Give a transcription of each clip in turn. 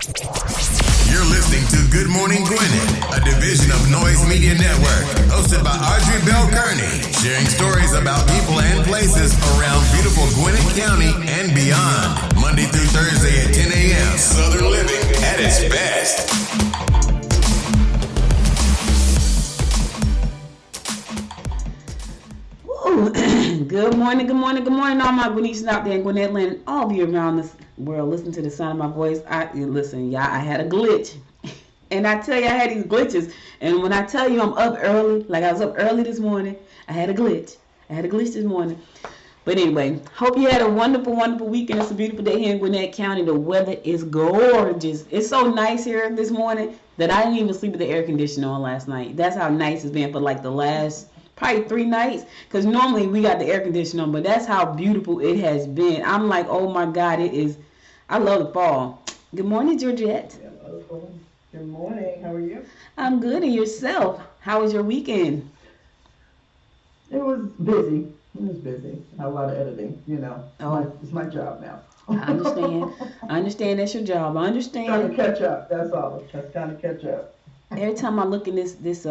You're listening to Good Morning Gwinnett, a division of Noise Media Network, hosted by Audrey Bell Kearney, sharing stories about people and places around beautiful Gwinnett County and beyond. Monday through Thursday at 10 a.m. Southern living at its best. Good morning, all my Gwinnettians out there in Gwinnett Land, all of you around this world. Listen to the sound of my voice. Listen, y'all, I had a glitch. And I tell you, I had these glitches. And when I tell you I'm up early, like I was up early this morning, I had a glitch. This morning. But anyway, hope you had a wonderful, wonderful weekend. It's a beautiful day here in Gwinnett County. The weather is gorgeous. It's so nice here this morning that I didn't even sleep with the air conditioner on last night. That's how nice it's been for like the last probably 3 nights, because normally we got the air conditioner on, but that's how beautiful it has been. I'm like, oh my God, it is. I love the fall. Good morning, Georgette. Hello. Good morning. How are you? I'm good. And yourself? How was your weekend? It was busy. A lot of editing, you know. It's my job now. I understand that's your job. I understand. Trying to catch up. That's all. Just kind of catch up. Every time I look in this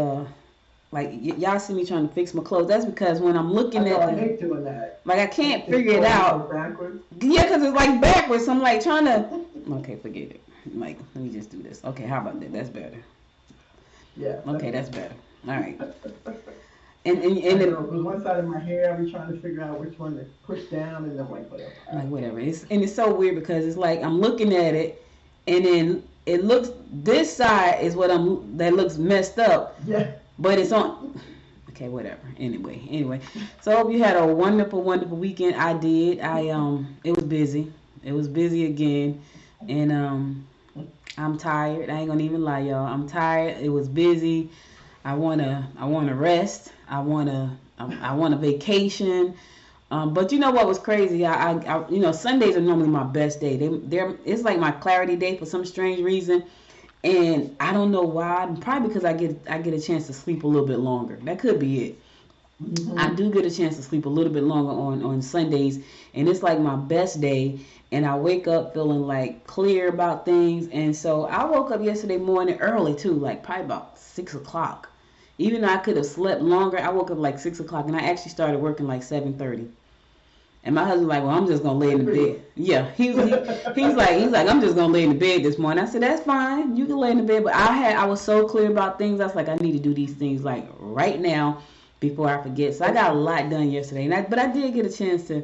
like y'all see me trying to fix my clothes. That's because when I'm looking at I hate doing that. Like I can't figure it out. Backwards. Yeah, because it's like backwards. So I'm like trying to. Okay, forget it. Like, let me just do this. Okay, how about that? That's better. Yeah. Okay, that's better. All right. And with one side of my hair, I be trying to figure out which one to push down, and I'm like, whatever. Like whatever. It's so weird because it's like I'm looking at it, and then it looks. This side is that looks messed up. Yeah. But it's on. Okay, whatever. Anyway. So I hope you had a wonderful, wonderful weekend. I did. It was busy. It was busy again, and I'm tired. I ain't gonna even lie, y'all. I'm tired. It was busy. I wanna rest. I want a vacation. But you know what was crazy? I Sundays are normally my best day. It's like my clarity day for some strange reason. And I don't know why. Probably because I get a chance to sleep a little bit longer. That could be it. Mm-hmm. I do get a chance to sleep a little bit longer on Sundays, and it's like my best day. And I wake up feeling like clear about things. And so I woke up yesterday morning early too, like probably about 6 o'clock. Even though I could have slept longer, I woke up like 6 o'clock, and I actually started working like 7:30. And my husband's like, well, I'm just gonna lay in the bed. Yeah, he's like, I'm just gonna lay in the bed this morning. I said, that's fine, you can lay in the bed. But I was so clear about things. I was like, I need to do these things like right now before I forget. So I got a lot done yesterday, but I did get a chance to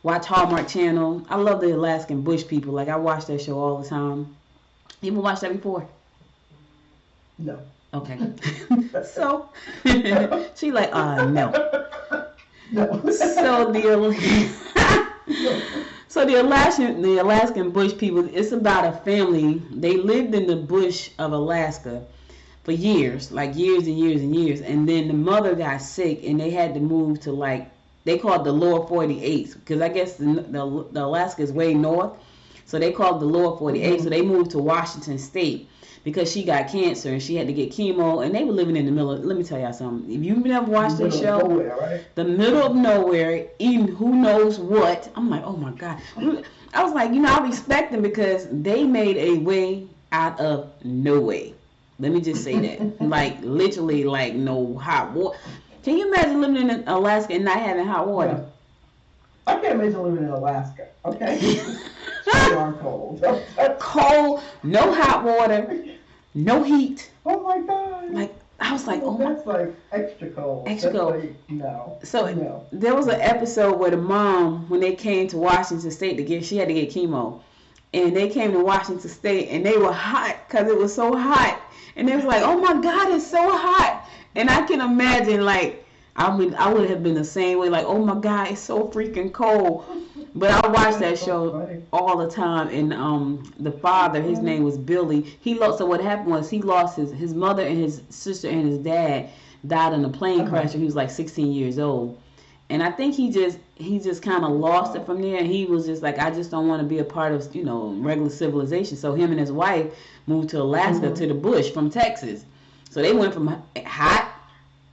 watch Hallmark Channel. I love the Alaskan Bush People. Like I watch that show all the time. You ever watched that before? No. Okay. So she like, no. So the Alaskan Bush People, it's about a family. They lived in the bush of Alaska for years, like years and years and years. And then the mother got sick, and they had to move to they call it the lower 48s, because I guess the Alaska is way north. So they call it the lower 48. Mm-hmm. So they moved to Washington State because she got cancer and she had to get chemo, and they were living in the middle let me tell y'all something. If you've never watched that show, nowhere, right? The middle of nowhere, eating who knows what, I'm like, oh my God. I was like, I respect them because they made a way out of no way. Let me just say that. Like, literally, like, no hot water. Can you imagine living in Alaska and not having hot water? I can't imagine living in Alaska, okay? Darn cold. Cold, no hot water, no heat. Oh my God. Like, I was like, that's like extra cold. Extra cold. Like, no. So no. There was an episode where the mom, when they came to Washington State she had to get chemo. And they came to Washington State and they were hot because it was so hot. And they was like, oh my God, it's so hot. And I can imagine, like, I would have been the same way, like, oh my God, it's so freaking cold. But I watched that show all the time, and the father, his name was Billy. So what happened was he lost his mother and his sister and his dad died in a plane crash when he was like 16 years old. And I think he just kind of lost it from there, and he was just like, I just don't want to be a part of regular civilization. So him and his wife moved to Alaska to the bush from Texas. So they went from hot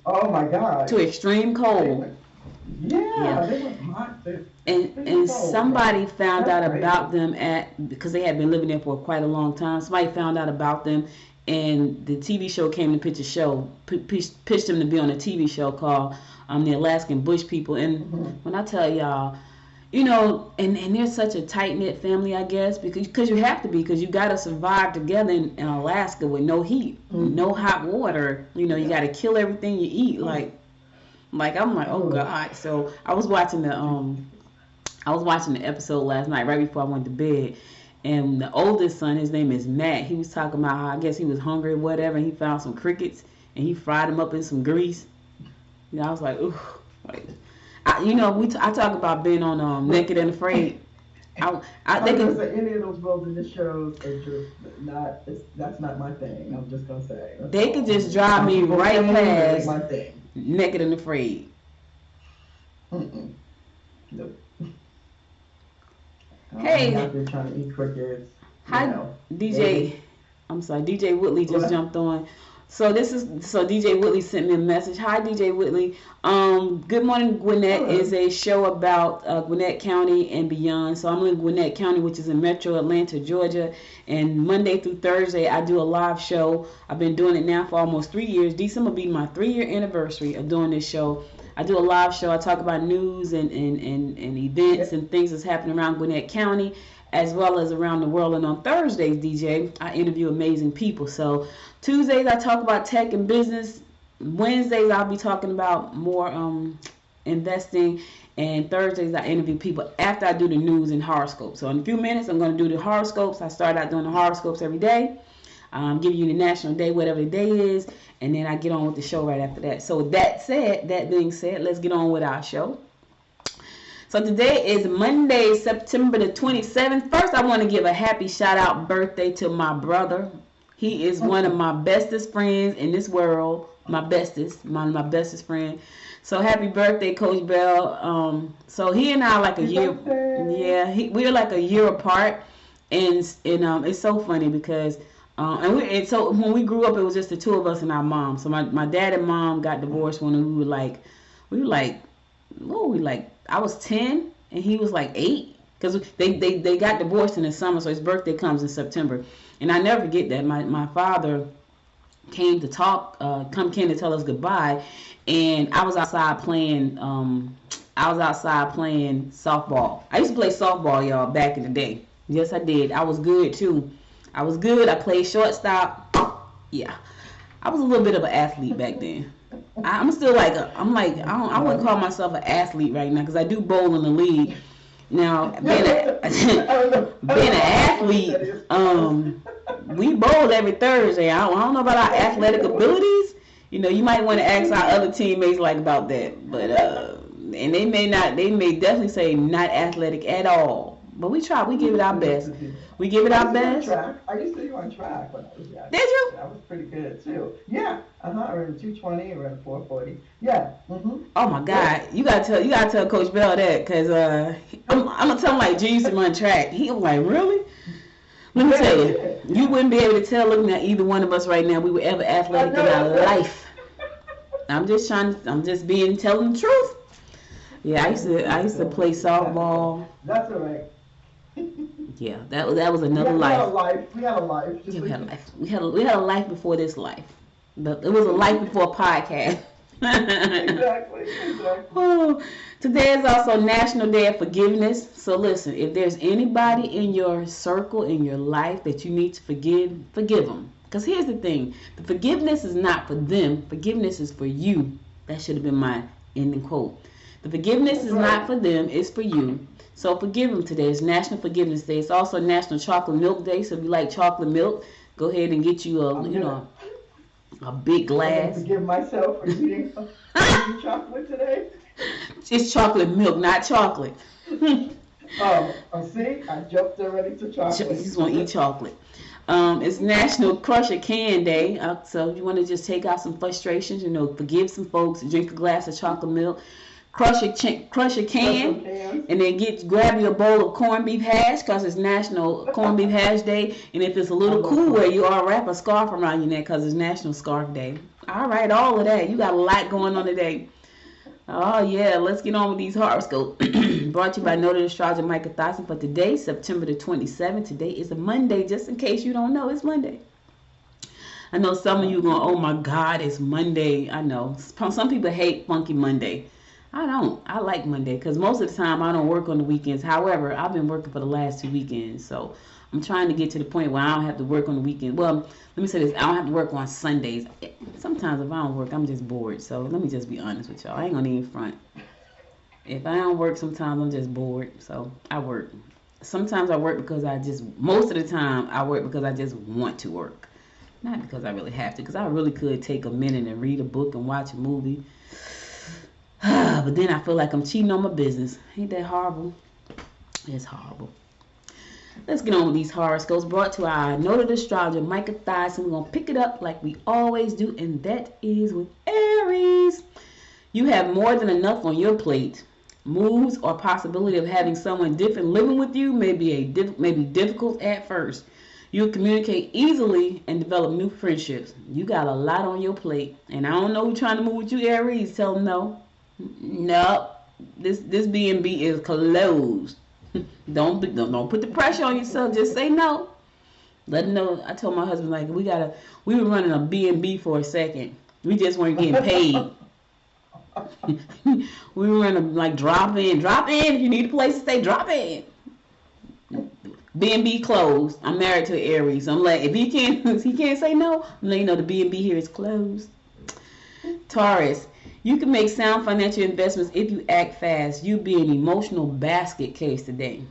oh my God to extreme cold. Yeah, they were hot. And somebody found out about them because they had been living there for quite a long time. Somebody found out about them, and the TV show came to pitch a show, pitched them to be on a TV show called The Alaskan Bush People. And when I tell y'all, you know, and they're such a tight-knit family, I guess, because you have to be, because you got to survive together in Alaska with no heat, no hot water. You know, you got to kill everything you eat. Like I'm like, oh God. So I was watching the episode last night right before I went to bed, and the oldest son, his name is Matt. He was talking about how I guess he was hungry or whatever, and he found some crickets and he fried them up in some grease. You know, I was like, ooh, like. I talk about being on Naked and Afraid. Any of those wilderness shows are just not. That's not my thing. I'm just gonna say. They could just drive me right past my thing. Naked and Afraid. Nope. Hey, I'm out there trying to eat crickets. Hi, DJ. I'm sorry, DJ Whitley just jumped on. So DJ Whitley sent me a message. Hi, DJ Whitley. Good Morning Gwinnett is a show about Gwinnett County and beyond. So I'm in Gwinnett County, which is in Metro Atlanta, Georgia. And Monday through Thursday, I do a live show. I've been doing it now for almost 3 years. December will be my 3-year anniversary of doing this show. I do a live show. I talk about news and events and things that's happening around Gwinnett County, as well as around the world. And on Thursdays, DJ, I interview amazing people. So Tuesdays, I talk about tech and business. Wednesdays, I'll be talking about more investing. And Thursdays, I interview people after I do the news and horoscopes. So in a few minutes, I'm going to do the horoscopes. I start out doing the horoscopes every day. Give you the national day, whatever the day is. And then I get on with the show right after that. So that being said, let's get on with our show. So today is Monday, September the 27th. First, I want to give a happy shout-out birthday to my brother. He is one of my bestest friends in this world. My bestest friend. So happy birthday, Coach Bell. So he and I are like a year. Yeah, we're like a year apart, and it's so funny because so when we grew up, it was just the two of us and our mom. So my dad and mom got divorced when we were like I was 10 and he was like 8, because they got divorced in the summer, so his birthday comes in September. And I never forget that my father came to tell us goodbye, and I was outside playing softball. I used to play softball, y'all, back in the day. Yes, I did. I was good too. I played shortstop. Yeah, I was a little bit of an athlete back then. I'm still I wouldn't call myself an athlete right now, because I do bowl in the league. Now, being an athlete, we bowl every Thursday. I don't know about our athletic abilities. You know, you might want to ask our other teammates about that. But and they may definitely say not athletic at all. But we try. We give it our best. We give it our best. I used to be on track when I was young. Did you? I was pretty good too. Yeah. I ran 220, I ran 440. Yeah. Oh my God! You gotta tell Coach Bell that, because I'm gonna tell him like G used to run track. He was like, really? Let me tell you, you wouldn't be able to tell looking at either one of us right now we were ever athletic in our life. I'm just telling the truth. Yeah, I used to play softball. That's all right. Yeah, that was another life. We had a life. Yeah, we had a life. We had a life before this life. But it was a life before a podcast. Exactly. Oh, today is also National Day of Forgiveness. So listen, if there's anybody in your circle, in your life that you need to forgive them. Because here's the thing. The forgiveness is not for them. Forgiveness is for you. That should have been my ending quote. The forgiveness is not for them. It's for you. So forgive them today. It's National Forgiveness Day. It's also National Chocolate Milk Day. So if you like chocolate milk, go ahead and get you a big glass. I forgive myself for eating chocolate today. It's chocolate milk, not chocolate. See, I jumped already to chocolate. You just want to eat chocolate. It's National Crush a Can Day. So you want to just take out some frustrations, forgive some folks, drink a glass of chocolate milk. Crush a can, and then grab you a bowl of corned beef hash, because it's National Corned Beef Hash Day. And if it's a little cool where you are, wrap a scarf around your neck, because it's National Scarf Day. All right, all of that. You got a lot going on today. Oh, yeah. Let's get on with these horoscopes. Brought to you by noted astrologer Micah Thotson for today, September the 27th. Today is a Monday, just in case you don't know, it's Monday. I know some of you going, oh my God, it's Monday. I know. Some people hate Funky Monday. I don't. I like Monday because most of the time I don't work on the weekends. However, I've been working for the last 2 weekends. So I'm trying to get to the point where I don't have to work on the weekend. Well, let me say this. I don't have to work on Sundays. Sometimes if I don't work, I'm just bored. So let me just be honest with y'all. I ain't going to even front. If I don't work, sometimes I'm just bored. So I work. Sometimes I work because most of the time I work because I just want to work. Not because I really have to, because I really could take a minute and read a book and watch a movie. But then I feel like I'm cheating on my business. Ain't that horrible? It's horrible. Let's get on with these horoscopes brought to our noted astrologer Micah Thotson. We're going to pick it up like we always do, and that is with Aries. You have more than enough on your plate. Moves or possibility of having someone different living with you may be difficult at first. You'll communicate easily and develop new friendships. You got a lot on your plate. And I don't know who's trying to move with you, Aries. Tell them no. No. This B&B is closed. Don't put the pressure on yourself. Just say no. Let them know. I told my husband, like, we were running a B&B for a second. We just weren't getting paid. We were running, like, drop in. Drop in. If you need a place to stay, drop in. B&B closed. I'm married to an Aries. I'm like, if he can't say no, I'm letting you know the B&B here is closed. Taurus, you can make sound financial investments if you act fast. You be an emotional basket case today.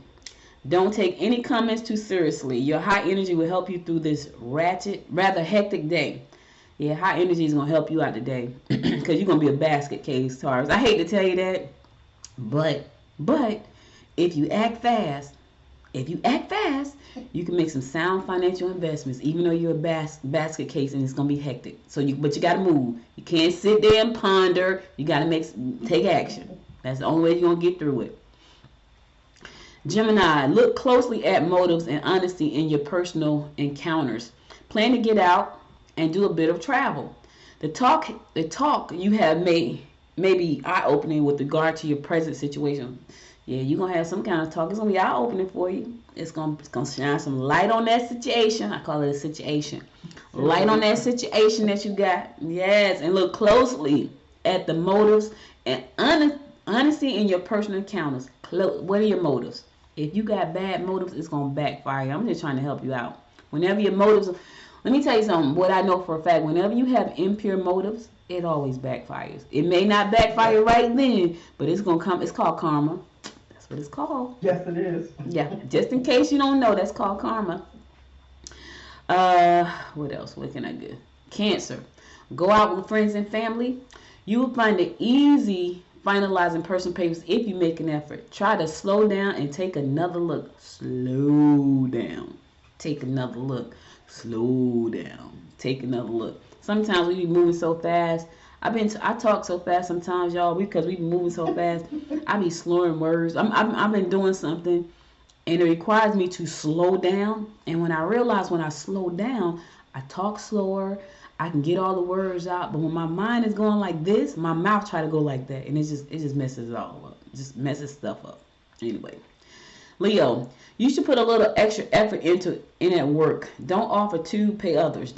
Don't take any comments too seriously. Your high energy will help you through this rather hectic day. Yeah, high energy is going to help you out today because you're going to be a basket case, Taurus. I hate to tell you that, but if you act fast, you can make some sound financial investments, even though you're a basket case and it's gonna be hectic. But you gotta move. You can't sit there and ponder. You gotta take action. That's the only way you're gonna get through it. Gemini, look closely at motives and honesty in your personal encounters. Plan to get out and do a bit of travel. The talk you have may be eye-opening with regard to your present situation. Yeah, you're going to have some kind of talk. It's going to be eye-opening for you. It's going to shine some light on that situation. I call it a situation. Light on that situation that you got. Yes, and look closely at the motives and honesty in your personal encounters. What are your motives? If you got bad motives, it's going to backfire. I'm just trying to help you out. Whenever your motives... Let me tell you something. What I know for a fact, whenever you have impure motives, it always backfires. It may not backfire right then, but it's going to come. It's called karma. What it's called. Yes, it is. Yeah, just in case you don't know, that's called karma. What else? What can I do? Cancer. Go out with friends and family. You will find it easy finalizing personal papers if you make an effort. Try to slow down and take another look. Slow down. Take another look. Slow down. Take another look. Sometimes we be moving so fast. I talk so fast sometimes, y'all, because we be moving so fast. I be slurring words. I've been doing something, and it requires me to slow down. And when I realize when I slow down, I talk slower. I can get all the words out. But when my mind is going like this, my mouth try to go like that, and it just messes it all up. It just messes stuff up. Anyway, Leo, you should put a little extra effort in at work. Don't offer to pay others.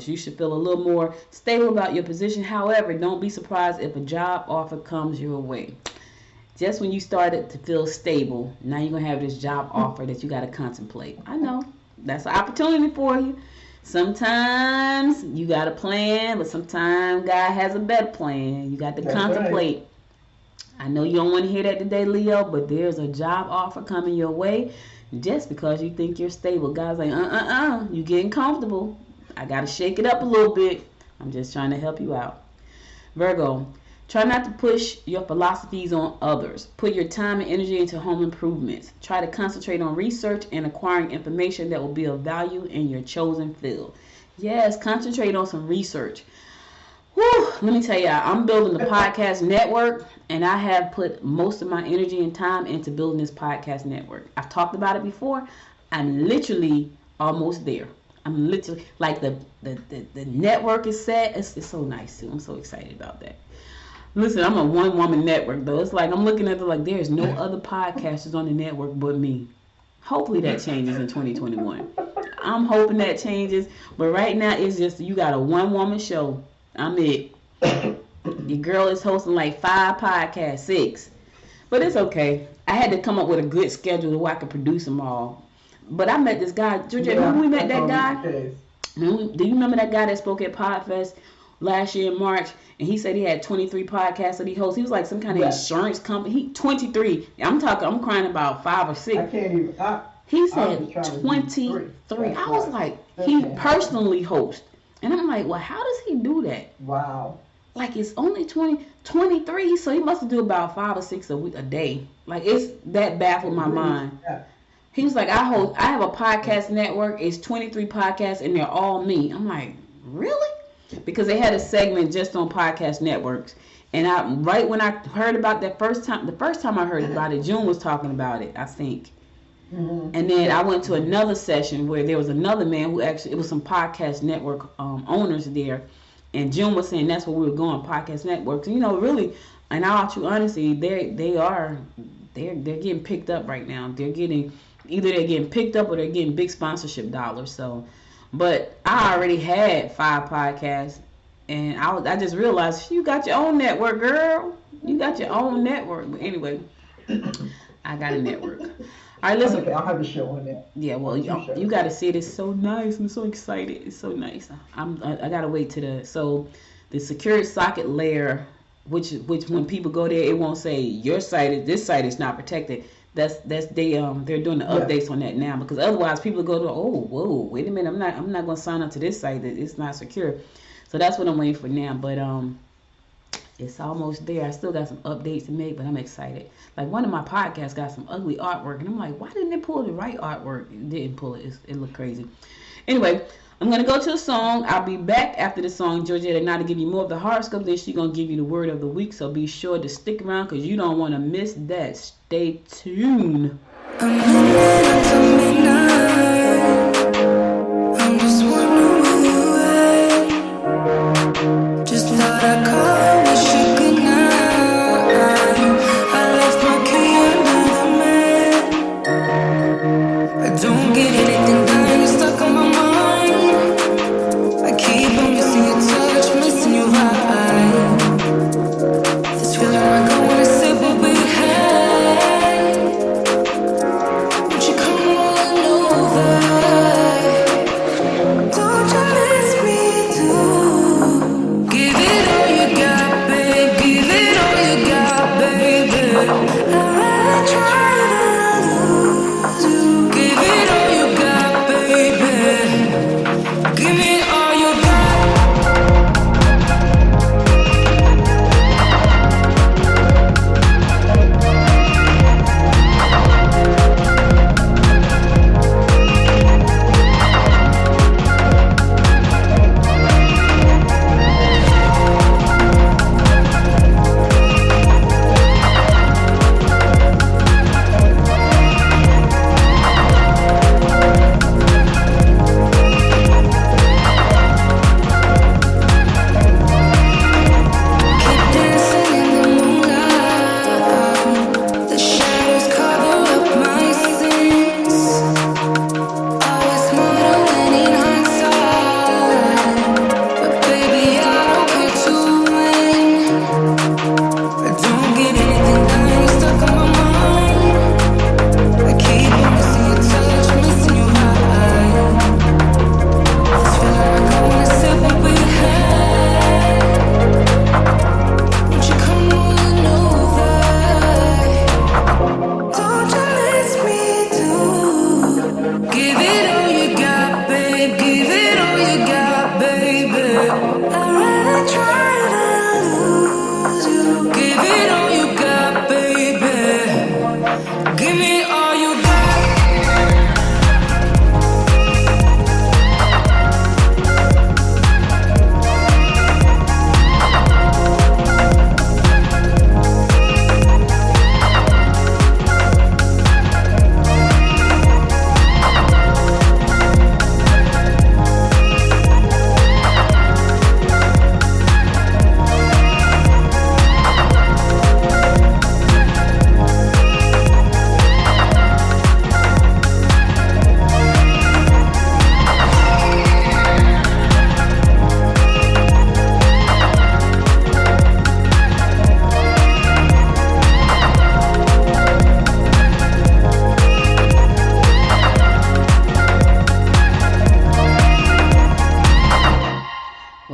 You should feel a little more stable about your position. However, don't be surprised if a job offer comes your way. Just when you started to feel stable, now you're going to have this job offer that you got to contemplate. I know. That's an opportunity for you. Sometimes you got a plan, but sometimes God has a better plan. You got to contemplate. Right. I know you don't want to hear that today, Leo, but there's a job offer coming your way just because you think you're stable. God's like, you're getting comfortable. I got to shake it up a little bit. I'm just trying to help you out. Virgo, try not to push your philosophies on others. Put your time and energy into home improvements. Try to concentrate on research and acquiring information that will be of value in your chosen field. Yes, concentrate on some research. Whew, let me tell you, I'm building the podcast network, and I have put most of my energy and time into building this podcast network. I've talked about it before. I'm literally almost there. I'm literally, like, the network is set. It's so nice, too. I'm so excited about that. Listen, I'm a one-woman network, though. It's like I'm looking at it like there's no other podcasters on the network but me. Hopefully that changes in 2021. I'm hoping that changes. But right now, it's just you got a one-woman show. I'm it. Your girl is hosting like 5 podcasts, 6. But it's okay. I had to come up with a good schedule where I could produce them all. But I met this guy. Georgia, remember we met that guy? Do you remember that guy that spoke at Podfest last year in March? And he said he had 23 podcasts that he hosts. He was like some kind of insurance company. He 23. I'm crying about 5 or 6. I can't even. He said 23. I was like, he personally hosts. And I'm like, well, how does he do that? Wow. Like, it's only 23, so he must do about 5 or 6 a day. Like, it's that baffled my mind. Yeah. He was like, I have a podcast network. It's 23 podcasts, and they're all me. I'm like, really? Because they had a segment just on podcast networks. And right when I heard about that the first time I heard about it, June was talking about it, I think. Mm-hmm. And then I went to another session where there was another man who actually, it was some podcast network owners there. And June was saying that's where we were going, podcast networks. And, really, in all true honesty, they're getting picked up right now. They're getting picked up or they're getting big sponsorship dollars. So, but I already had 5 podcasts, and I just realized you got your own network, girl. You got your own network. But anyway, I got a network. All right, listen. Okay, I'll have a show on that. Yeah, well, you got to see it. It's so nice. I'm so excited. It's so nice. I got to wait to the secure socket layer, which when people go there, it won't say this site is not protected. They're doing the updates on that now, because otherwise people go to, oh, whoa, wait a minute, I'm not going to sign up to this site that it's not secure. So that's what I'm waiting for now. But it's almost there. I still got some updates to make, but I'm excited. Like, one of my podcasts got some ugly artwork, and I'm like, why didn't they pull the right artwork? It didn't pull it. It looked crazy. Anyway, I'm going to go to a song. I'll be back after the song, Georgetta, now to give you more of the horoscope. Then she's going to give you the word of the week, so be sure to stick around because you don't want to miss that. Stay tuned. I'm just wondering where you at. Just thought I'd call, wish you good night. I left my key under the mat. I don't get anything done, you're stuck on my mind. I keep on missing your touch, missing your vibe. This feeling like I wanna say what we had. Won't you come on?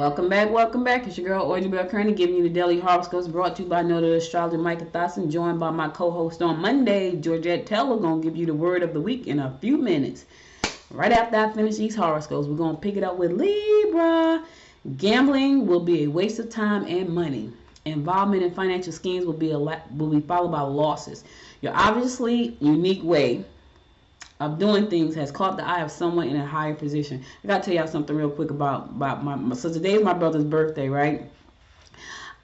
Welcome back. It's your girl, Audrey Bell Kearney, giving you the daily horoscopes brought to you by noted astrologer Micah Thosson, joined by my co-host on Monday, Georgette Taylor, going to give you the word of the week in a few minutes. Right after I finish these horoscopes, we're going to pick it up with Libra. Gambling will be a waste of time and money. Involvement in financial schemes will be followed by losses. Your obviously unique way of doing things has caught the eye of someone in a higher position. I gotta tell y'all something real quick about my so today is my brother's birthday, right?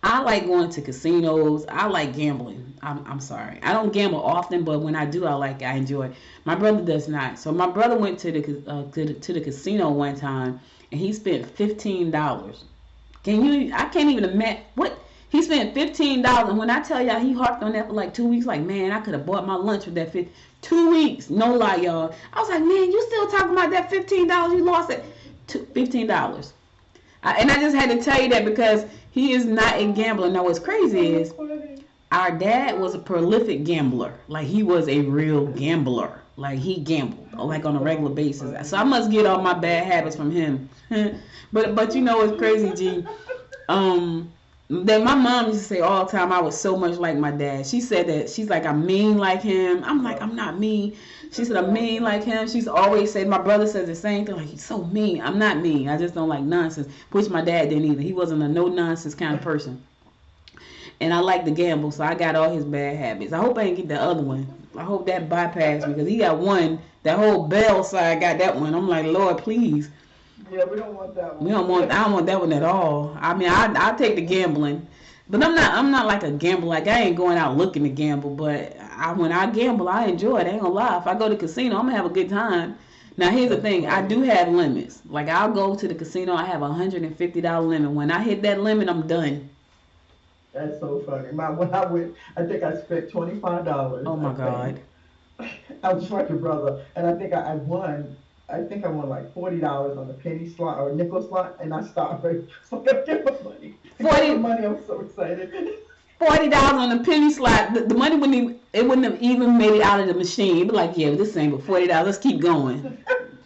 I like going to casinos. I like gambling. I'm sorry. I don't gamble often, but when I do, I enjoy it. My brother does not. So my brother went to the casino one time and he spent $15. I can't even imagine what he spent $15, and when I tell y'all he harped on that for like 2 weeks, like, man, I could have bought my lunch with that 2 weeks, no lie, y'all. I was like, man, you still talking about that $15 you lost at $15. And I just had to tell you that because he is not a gambler. Now, what's crazy is our dad was a prolific gambler. Like, he was a real gambler. Like, he gambled, like, on a regular basis. So I must get all my bad habits from him. But you know what's crazy, G? That my mom used to say all the time I was so much like my dad. She said that, she's like, I'm mean like him. I'm like, I'm not mean. She said, I'm mean like him. She's always said, my brother says the same thing, like, he's so mean. I'm not mean. I just don't like nonsense, which my dad didn't either. He wasn't a no-nonsense kind of person. And I like to gamble, so I got all his bad habits. I hope I didn't get the other one. I hope that bypassed me, because he got one, that whole Bell side got that one. I'm like, Lord, please. Yeah, we don't want that one. I don't want that one at all. I mean, I take the gambling, but I'm not like a gambler. Like, I ain't going out looking to gamble, but when I gamble, I enjoy it. I ain't gonna lie. If I go to the casino, I'm gonna have a good time. Now, here's the thing. I do have limits. Like, I'll go to the casino. I have a $150 limit. When I hit that limit, I'm done. That's so funny. When I went, I think I spent $25. Oh my God. I was like your brother, and I think I won. I think I won like $40 on the penny slot or nickel slot, and I stopped. So I get my money. Money. I'm so excited. $40 on the penny slot. The money wouldn't have even made it out of the machine. You'd be like, yeah, this ain't but $40. Let's keep going.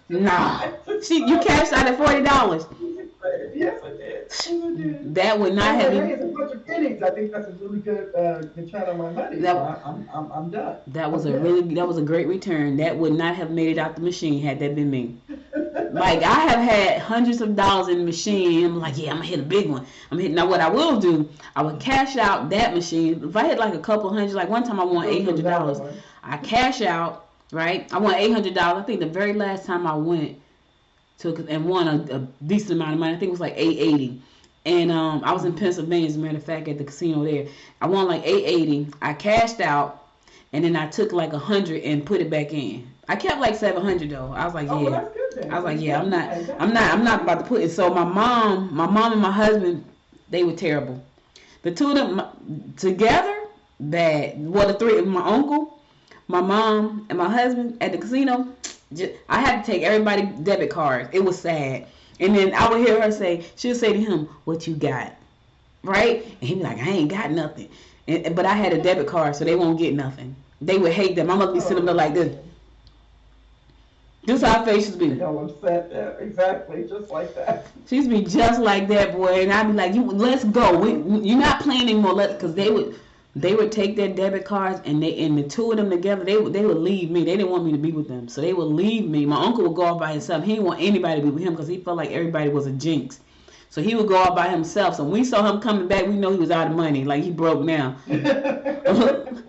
Nah, you cashed out at $40. Yes, I did. That would not have been. It's a bunch of pennies. I think that's a really good return on my money. I'm done. That was a great return. That would not have made it out the machine had that been me. Like, I have had hundreds of dollars in the machine. I'm like, yeah, I'm gonna hit a big one. Now what I will do, I would cash out that machine. If I hit like a couple hundred, like one time I won $800. I cash out, right? I won $800. I think the very last time I went and won a decent amount of money. I think it was like $880. And I was in Pennsylvania, as a matter of fact, at the casino there. I won like $880. I cashed out, and then I took like $100 and put it back in. I kept like $700 though. I was like, yeah. Oh, well, that's good then. I was like, yeah, I'm not about to put it. So my mom and my husband, they were terrible. The two of them together, bad. Well, the three, my uncle, my mom, and my husband at the casino. I had to take everybody's debit cards. It was sad. And then I would hear her she'll say to him, what you got? Right? And he'd be like, I ain't got nothing. But I had a debit card, so they won't get nothing. They would hate them. I'm going to be sitting there like this. This is how faces be. I'm upset. Yeah, exactly. Just like that. She used to be just like that, boy. And I'd be like, let's go. You're not playing anymore. Because they would take their debit cards and the two of them together, they would leave me. They didn't want me to be with them. So they would leave me. My uncle would go off by himself. He didn't want anybody to be with him because he felt like everybody was a jinx. So he would go off by himself. So when we saw him coming back, we know he was out of money. Like, he broke now.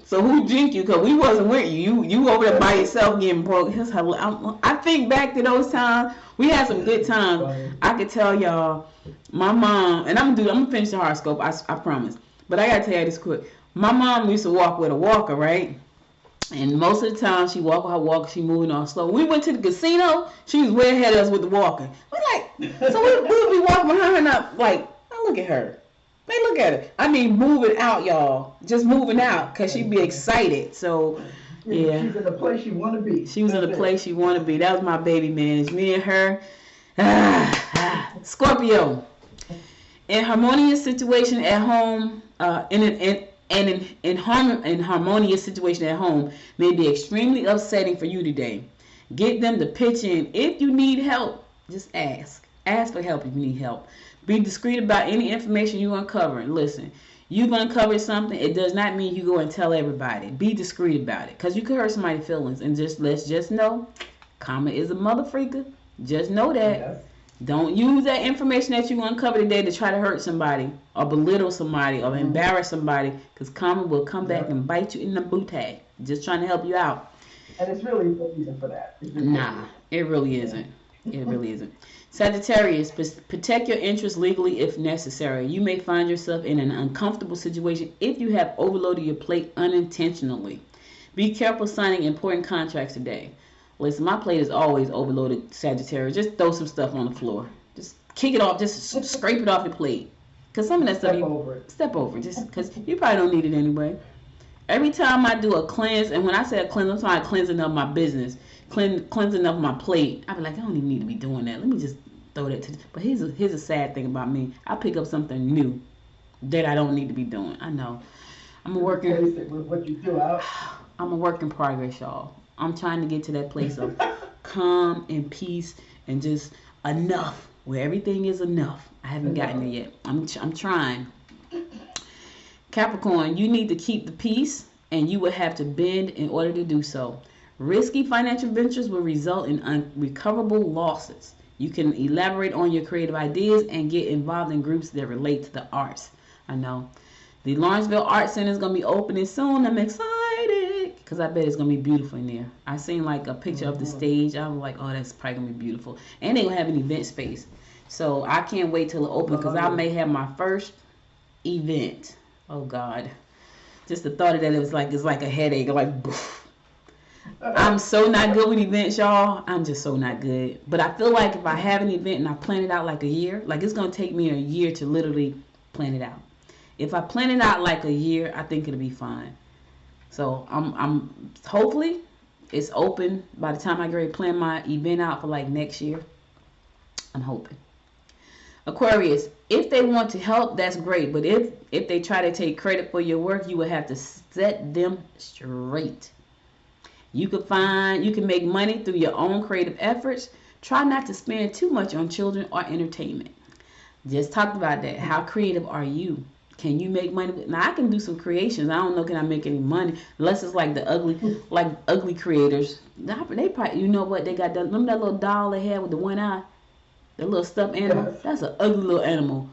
So who jinked you? Because we wasn't with you. You over there by yourself getting broke. I think back to those times. We had some good times. I could tell y'all, my mom, and I'm gonna finish the horoscope, I promise. But I got to tell you this quick. My mom used to walk with a walker, right? And most of the time, she walk with her walker, she moving on slow. We went to the casino, she was way ahead of us with the walker. So we would be walking behind her, like, oh, look at her. Hey, look at her. I mean, moving out, y'all. Just moving out, because she'd be excited. So, yeah. She's in the place she want to be. She was in the place she want to be. That was my baby, man. It's me and her. Scorpio. In harmonious situation at home, in harmonious situation at home may be extremely upsetting for you today. Get them to pitch in. If you need help, just ask. Ask for help if you need help. Be discreet about any information you uncover. Listen, you're going to uncover something. It does not mean you go and tell everybody. Be discreet about it, because you could hurt somebody's feelings. And let's just know, karma is a mother freaker. Just know that. Yes. Don't use that information that you uncover today to try to hurt somebody or belittle somebody or embarrass somebody, because karma will come back and bite you in the booty. Just trying to help you out. And it's really no reason for that. Nah, it really isn't. It really isn't. Sagittarius, protect your interests legally if necessary. You may find yourself in an uncomfortable situation if you have overloaded your plate unintentionally. Be careful signing important contracts today. Listen, my plate is always overloaded, Sagittarius. Just throw some stuff on the floor. Just kick it off. Just scrape it off your plate. Because some of that stuff, step over. Just because you probably don't need it anyway. Every time I do a cleanse, and when I say a cleanse, I'm talking about cleansing of my business, cleansing of my plate. I be like, I don't even need to be doing that. Let me just throw that to. But here's a sad thing about me. I pick up something new that I don't need to be doing. I know. I'm a work in progress, y'all. I'm trying to get to that place of calm and peace and just enough, where everything is enough. I haven't gotten there yet. I'm trying. Capricorn, you need to keep the peace, and you will have to bend in order to do so. Risky financial ventures will result in unrecoverable losses. You can elaborate on your creative ideas and get involved in groups that relate to the arts. I know. The Lawrenceville Art Center is going to be opening soon. I'm excited because I bet it's going to be beautiful in there. I seen like a picture of the stage. I was like, oh, that's probably going to be beautiful. And they're going to have an event space. So I can't wait till it opens, because I may have my first event. Oh, God. Just the thought of that, it's like a headache. Like, boof. I'm so not good with events, y'all. I'm just so not good. But I feel like if I have an event and I plan it out like a year, like it's going to take me a year to literally plan it out. If I plan it out like a year, I think it'll be fine. So I'm hopefully it's open by the time I get ready to plan my event out for like next year. I'm hoping. Aquarius, if they want to help, that's great. But if they try to take credit for your work, you will have to set them straight. You can make money through your own creative efforts. Try not to spend too much on children or entertainment. Just talked about that. How creative are you? Can you make money? Now I can do some creations. I don't know, can I make any money? Unless it's like the ugly creators. They probably, you know what they got? Remember that little doll they had with the one eye? The little stuffed animal? Yes. That's an ugly little animal.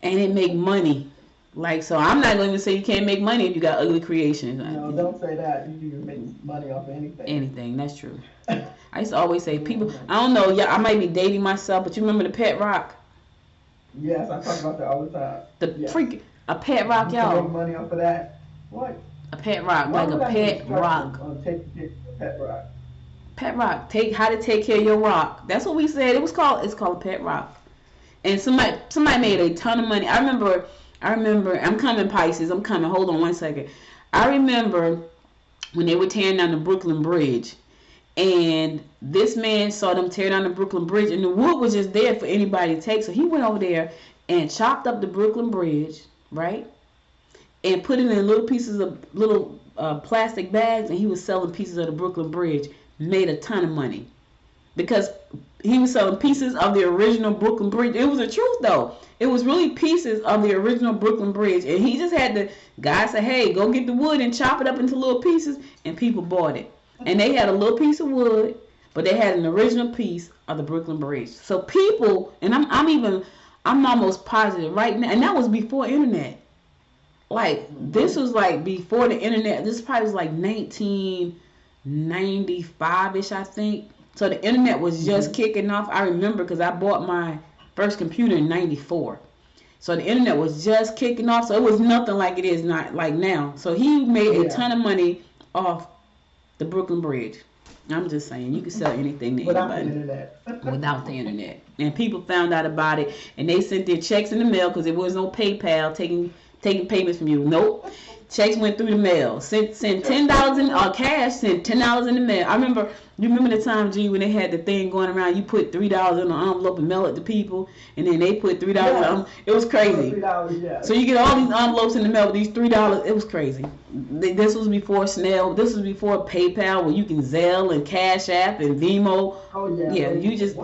And it make money. Like, so I'm not going to say you can't make money if you got ugly creations. No, don't say that. You can make money off of anything. Anything, that's true. I used to always say, people, I don't know, yeah, I might be dating myself, but you remember the pet rock? Yes, I talk about that all the time. A pet rock, y'all. You can make money off of that. What? A pet rock, like a pet rock. Take a pet rock. Pet rock. How to take care of your rock. That's what we said. It's called a pet rock. And somebody made a ton of money. I remember. I'm coming, Pisces. I'm coming. Hold on one second. I remember when they were tearing down the Brooklyn Bridge, and this man saw them tear down the Brooklyn Bridge, and the wood was just there for anybody to take. So he went over there and chopped up the Brooklyn Bridge, right, and put it in little pieces of little plastic bags, and he was selling pieces of the Brooklyn Bridge. Made a ton of money because he was selling pieces of the original Brooklyn Bridge. It was the truth, though. It was really pieces of the original Brooklyn Bridge, and he just had the guy say, "Hey, go get the wood and chop it up into little pieces," and people bought it. And they had a little piece of wood, but they had an original piece of the Brooklyn Bridge. So people, and I'm almost positive right now, and that was before internet. Like, this was like before the internet. This probably was like 1995-ish, I think. So the internet was just kicking off. I remember because I bought my first computer in 94. So the internet was just kicking off. So it was nothing like it is not like now. So he made a ton of money off the Brooklyn Bridge. I'm just saying, you can sell anything to anybody. Without the internet. And people found out about it, and they sent their checks in the mail because there was no PayPal taking payments from you. Nope. checks went through the mail. Send $10 in cash. Send $10 in the mail. You remember the time, G, when they had the thing going around? You put $3 in an envelope and mail it to people, and then they put $3 in the envelope. It was crazy. $3, yeah. So you get all these envelopes in the mail with these $3. It was crazy. This was before Snell. This was before PayPal, where you can Zelle and Cash App and Venmo. Oh yeah. Yeah, you just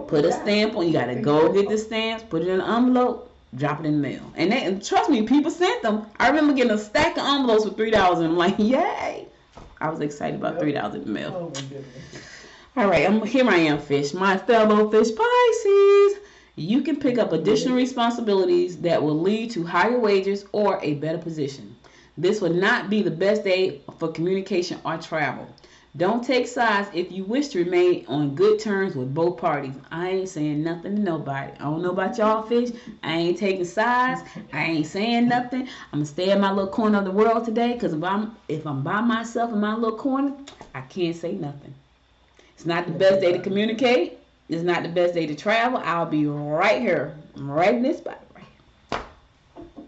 put a stamp on. You gotta go get the stamps, put it in an envelope, drop it in the mail. And trust me, people sent them. I remember getting a stack of envelopes with $3, and I'm like, yay! I was excited about $3 in the mail. Oh my goodness. All right, here I am, fish. My fellow fish Pisces. You can pick up additional responsibilities that will lead to higher wages or a better position. This will not be the best day for communication or travel. Don't take sides if you wish to remain on good terms with both parties. I ain't saying nothing to nobody. I don't know about y'all, fish. I ain't taking sides. I ain't saying nothing. I'm gonna stay in my little corner of the world today, because if I'm by myself in my little corner, I can't say nothing. It's not the best day to communicate. It's not the best day to travel. I'll be right here, right in this spot, right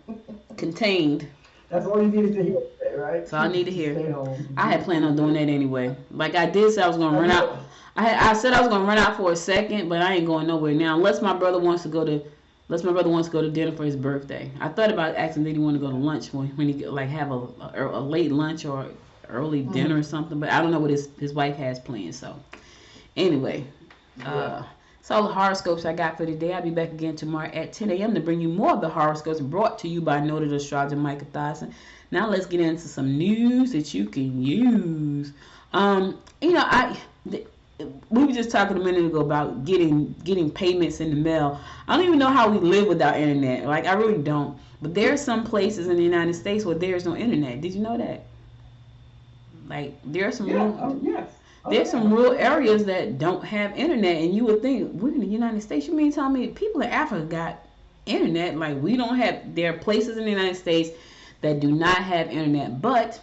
here. Contained. That's all you needed to hear today, right? That's all I need to hear. Stay home. I had planned on doing that anyway. Like I did say I was going to run out. I said I was going to run out for a second, but I ain't going nowhere now unless my brother wants to go to dinner for his birthday. I thought about asking did he want to go to lunch when he like have a late lunch or early dinner or something, but I don't know what his wife has planned. So anyway, so all the horoscopes I got for today. I'll be back again tomorrow at 10 a.m. to bring you more of the horoscopes brought to you by noted astrologer Micah Thiessen. Now let's get into some news that you can use. We were just talking a minute ago about getting payments in the mail. I don't even know how we live without internet. Like, I really don't. But there are some places in the United States where there's no internet. Did you know that? Like, there are some there's some rural areas that don't have internet, and you would think, we're in the United States. You mean tell me people in Africa got internet? Like, we don't have. There are places in the United States that do not have internet, but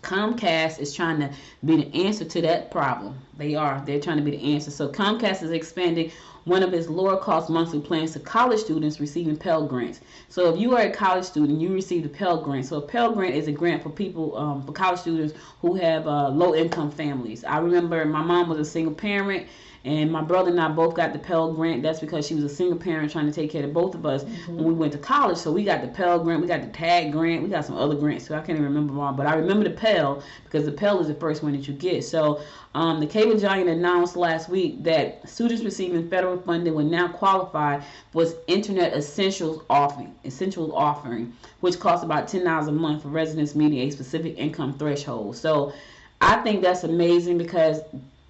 Comcast is trying to be the answer to that problem. They're trying to be the answer. So Comcast is expanding one of its lower cost monthly plans to college students receiving Pell Grants. So if you are a college student, you receive the Pell Grant. So a Pell Grant is a grant for people, for college students who have low income families. I remember my mom was a single parent, and my brother and I both got the Pell Grant. That's because she was a single parent trying to take care of both of us when we went to college. So we got the Pell Grant, we got the TAG Grant, we got some other grants too. I can't even remember them all, but I remember the Pell because the Pell is the first one that you get. So the cable giant announced last week that students receiving federal funding will now qualify for its Internet Essentials offering, which costs about $10 a month for residents meeting a specific income threshold. So I think that's amazing because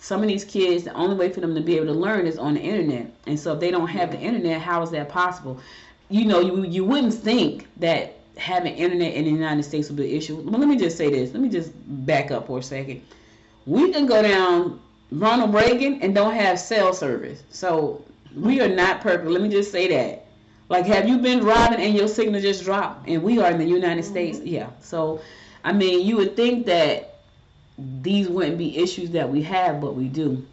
some of these kids, the only way for them to be able to learn is on the internet. And so if they don't have the internet, how is that possible? You know, you wouldn't think that having internet in the United States would be an issue. But let me just say this. Let me just back up for a second. We can go down Ronald Reagan and don't have cell service. So we are not perfect. Let me just say that. Like, have you been driving and your signal just dropped? And we are in the United States. Yeah. So, I mean, you would think that these wouldn't be issues that we have, but we do.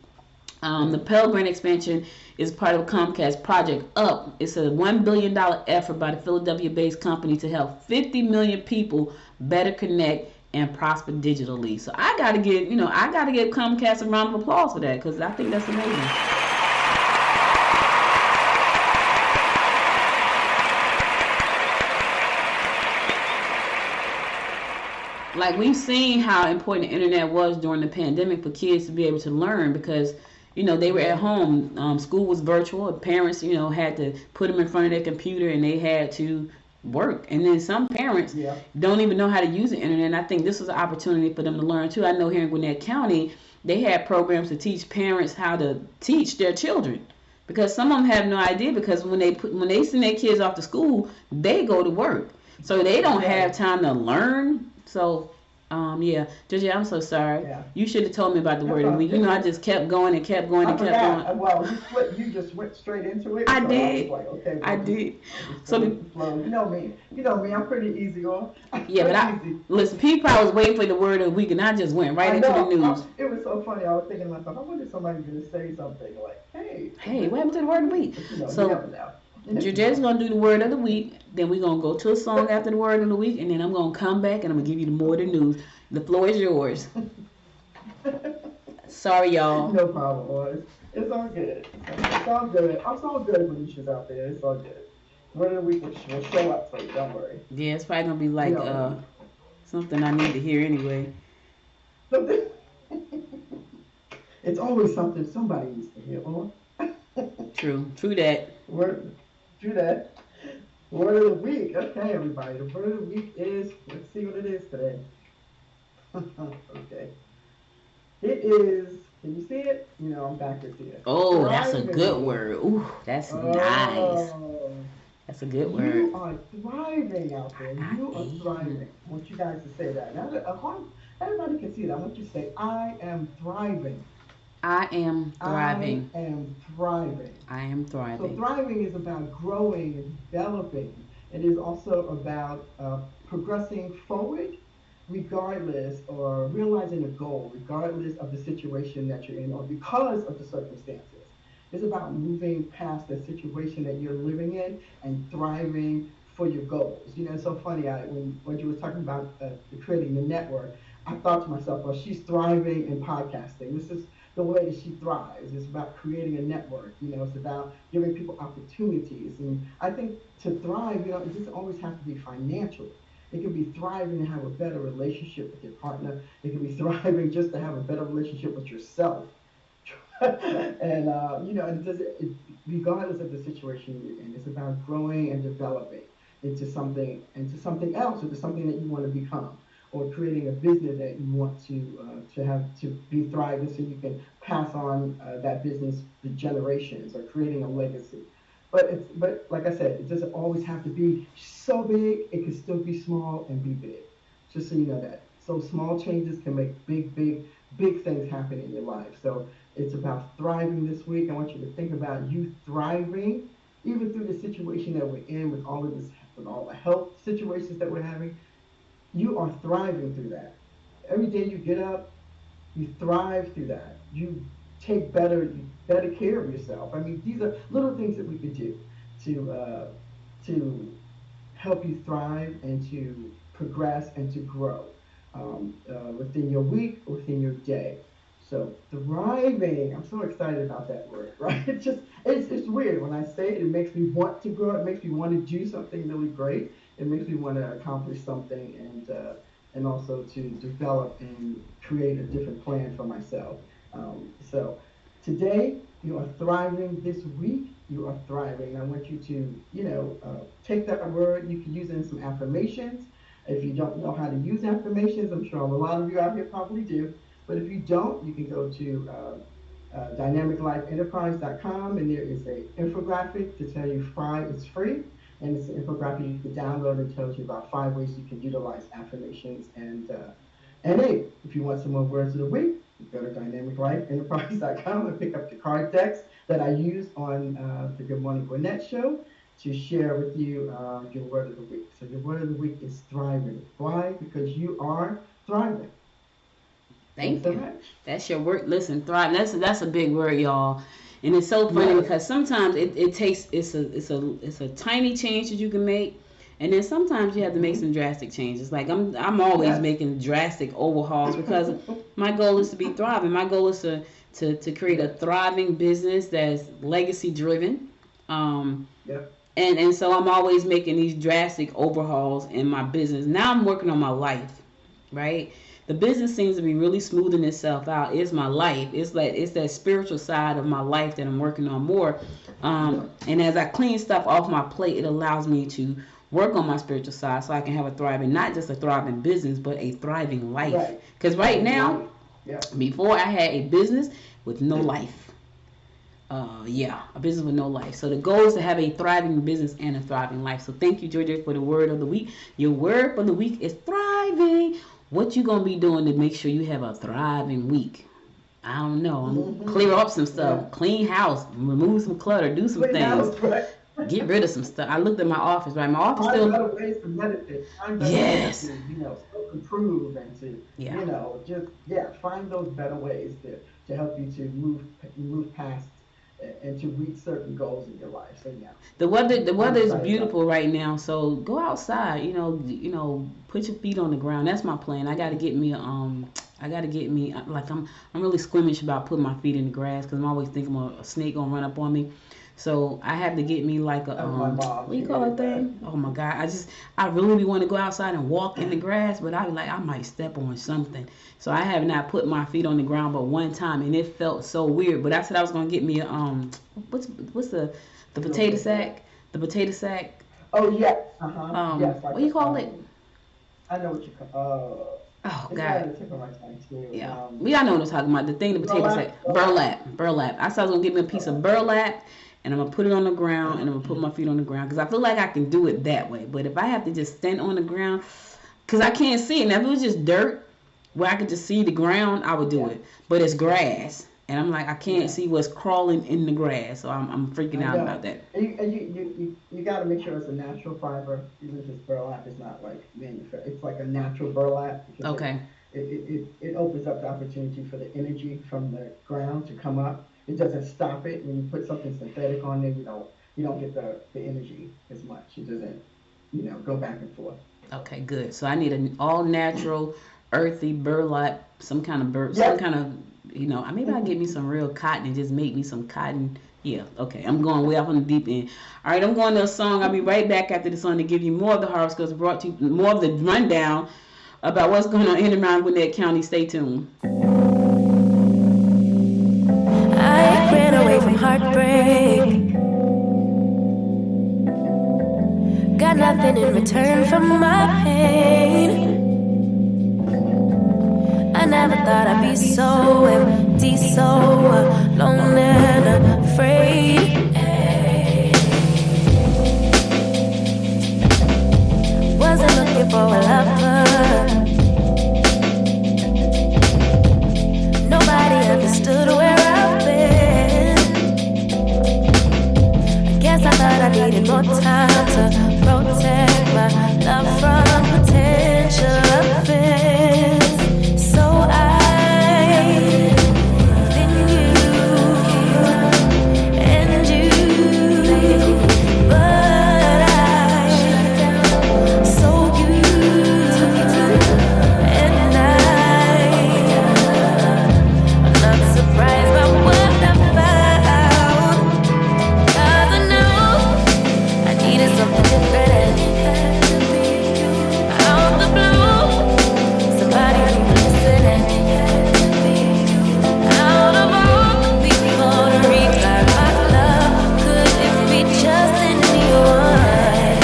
The Pell Grant expansion is part of Comcast Project Up. It's a $1 billion effort by the Philadelphia-based company to help 50 million people better connect and prosper digitally. So I gotta give Comcast a round of applause for that, because I think that's amazing. Like, we've seen how important the internet was during the pandemic for kids to be able to learn because, they were at home. School was virtual. Parents, had to put them in front of their computer and they had to work. And then some parents don't even know how to use the internet. And I think this was an opportunity for them to learn too. I know here in Gwinnett County, they had programs to teach parents how to teach their children. Because some of them have no idea, because when they send their kids off to school, they go to work. So they don't have time to learn. So, Judge, I'm so sorry. Yeah. You should have told me about the word of the week. I just kept going and kept going and kept going. Well, you just went straight into it. I did. I did. So you know me. I'm pretty easy on. Yeah, but listen, people probably was waiting for the word of the week, and I just went right into the news. It was so funny. I was thinking to myself, I wonder if somebody's going to say something like, hey, what happened to the word of the week? You never know. Georgette's going to do the word of the week. Then we're going to go to a song after the word of the week. And then I'm going to come back and I'm going to give you the more of the news. The floor is yours. Sorry, y'all. No problem, boys. It's all good. It's all good. It's all good when Nisha's out there. It's all good. Word of the week will show up for you. Don't worry. Yeah, it's probably going to be like something I need to hear anyway. It's always something somebody needs to hear, Lord. True that. True that. Word of the week. Okay, everybody. The word of the week is, let's see what it is today. Okay. It is, can you see it? You know, I'm backwards here. Oh, that's a good word. Ooh, that's nice. That's a good word. You are thriving out there. You are thriving. I want you guys to say that. Now, everybody can see that. I want you to say, I am thriving. I am thriving. I am thriving. I am thriving. So thriving is about growing and developing. It is also about progressing forward regardless, or realizing a goal regardless of the situation that you're in or because of the circumstances. It's about moving past the situation that you're living in and thriving for your goals. You know, it's so funny, when you were talking about creating the network, I thought to myself, well, she's thriving in podcasting. This is the way that she thrives. It's about creating a network. You know, it's about giving people opportunities. And I think to thrive, you know, it doesn't always have to be financial. It can be thriving to have a better relationship with your partner. It can be thriving just to have a better relationship with yourself. And, you know, regardless of the situation you're in, it's about growing and developing into something else, or to something that you want to become, or creating a business that you want to be thriving so you can pass on that business to generations, or creating a legacy. But like I said, it doesn't always have to be so big. It can still be small and be big. Just so you know that. So small changes can make big things happen in your life. So it's about thriving this week. I want you to think about you thriving, even through the situation that we're in, with all the health situations that we're having. You are thriving through that. Every day you get up, you thrive through that. You take better care of yourself. I mean, these are little things that we can do to help you thrive and to progress and to grow within your week, within your day. So thriving, I'm so excited about that word, right? It's weird when I say it. It makes me want to grow. It makes me want to do something really great. It makes me want to accomplish something, and also to develop and create a different plan for myself. So today you are thriving. This week you are thriving. I want you to, take that word. You can use it in some affirmations. If you don't know how to use affirmations, I'm sure a lot of you out here probably do. But if you don't, you can go to dynamiclifeenterprise.com, and there is an infographic to tell you it's free. And it's an infographic you can download that tells you about 5 ways you can utilize affirmations. And hey, if you want some more words of the week, you go to dynamiclifeenterprise.com and pick up the card decks that I use on the Good Morning Gwinnett show to share with you your word of the week. So your word of the week is thriving. Why? Because you are thriving. Thank you. That's your word. Listen, thrive. That's a big word, y'all. And it's so funny because sometimes it's a tiny change that you can make, and then sometimes you have to make some drastic changes. Like I'm always making drastic overhauls because my goal is to be thriving. My goal is to create a thriving business that's legacy driven. And so I'm always making these drastic overhauls in my business. Now I'm working on my life, right? The business seems to be really smoothing itself out. It's my life. It's that spiritual side of my life that I'm working on more. And as I clean stuff off my plate, it allows me to work on my spiritual side so I can have not just a thriving business, but a thriving life. Because right now, before I had a business with no life. A business with no life. So the goal is to have a thriving business and a thriving life. So thank you, Georgia, for the word of the week. Your word for the week is thriving. What you gonna be doing to make sure you have a thriving week? I don't know. Clear up some stuff, clean house, remove some clutter, do some things, get rid of some stuff. I looked at my office. Right, my office still. Find better ways to meditate. Find better ways to, improve and to, find those better ways to help you to move past and to reach certain goals in your life. So yeah. The weather is excited beautiful right now, so go outside. Put your feet on the ground. That's my plan. I got to get me like I'm really squeamish about putting my feet in the grass because I'm always thinking a snake gonna run up on me. So I have to get me like a what do you call that thing? Oh my God! I really want to go outside and walk in the grass, but I might step on something. So I have not put my feet on the ground but one time, and it felt so weird. But I said I was gonna get me a what's the potato sack? The potato sack. Oh yes. Yes. What do you call it? I know what you call. Oh it's God. Right at the tip of my tongue too. Yeah. I know what I'm talking about. The thing the potato sack. Burlap. I said I was gonna get me a piece of burlap. And I'm going to put it on the ground, and I'm going to put my feet on the ground. Because I feel like I can do it that way. But if I have to just stand on the ground, because I can't see it. Now, if it was just dirt, where I could just see the ground, I would do it. But it's grass. And I'm like, I can't see what's crawling in the grass. So I'm freaking out about that. And you got to make sure it's a natural fiber. Even if it's burlap, it's not like manufactured. It's like a natural burlap. Okay. It opens up the opportunity for the energy from the ground to come up. It doesn't stop it. When you put something synthetic on there, you don't get the energy as much. It doesn't, go back and forth. Okay, good. So I need an all natural, earthy burlap, some kind of maybe I'll get me some real cotton and just make me some cotton. Yeah, okay. I'm going way off on the deep end. All right, I'm going to a song. I'll be right back after the song to give you more of the horoscopes, brought to you more of the rundown about what's going on in and around Gwinnett County. Stay tuned. I ran away from heartbreak. Got nothing in return for my pain. I never thought I'd be so empty, so alone and afraid. Wasn't looking for a lover. Nobody understood where I've been. I guess I thought I needed more time to protect my love from potential offense. So I been you and you, but I so you and I'm not surprised by what I found, 'cause I know I needed something different. Out the blue, somebody who listened. Out of all the people to reclaim my love, could it be just anyone?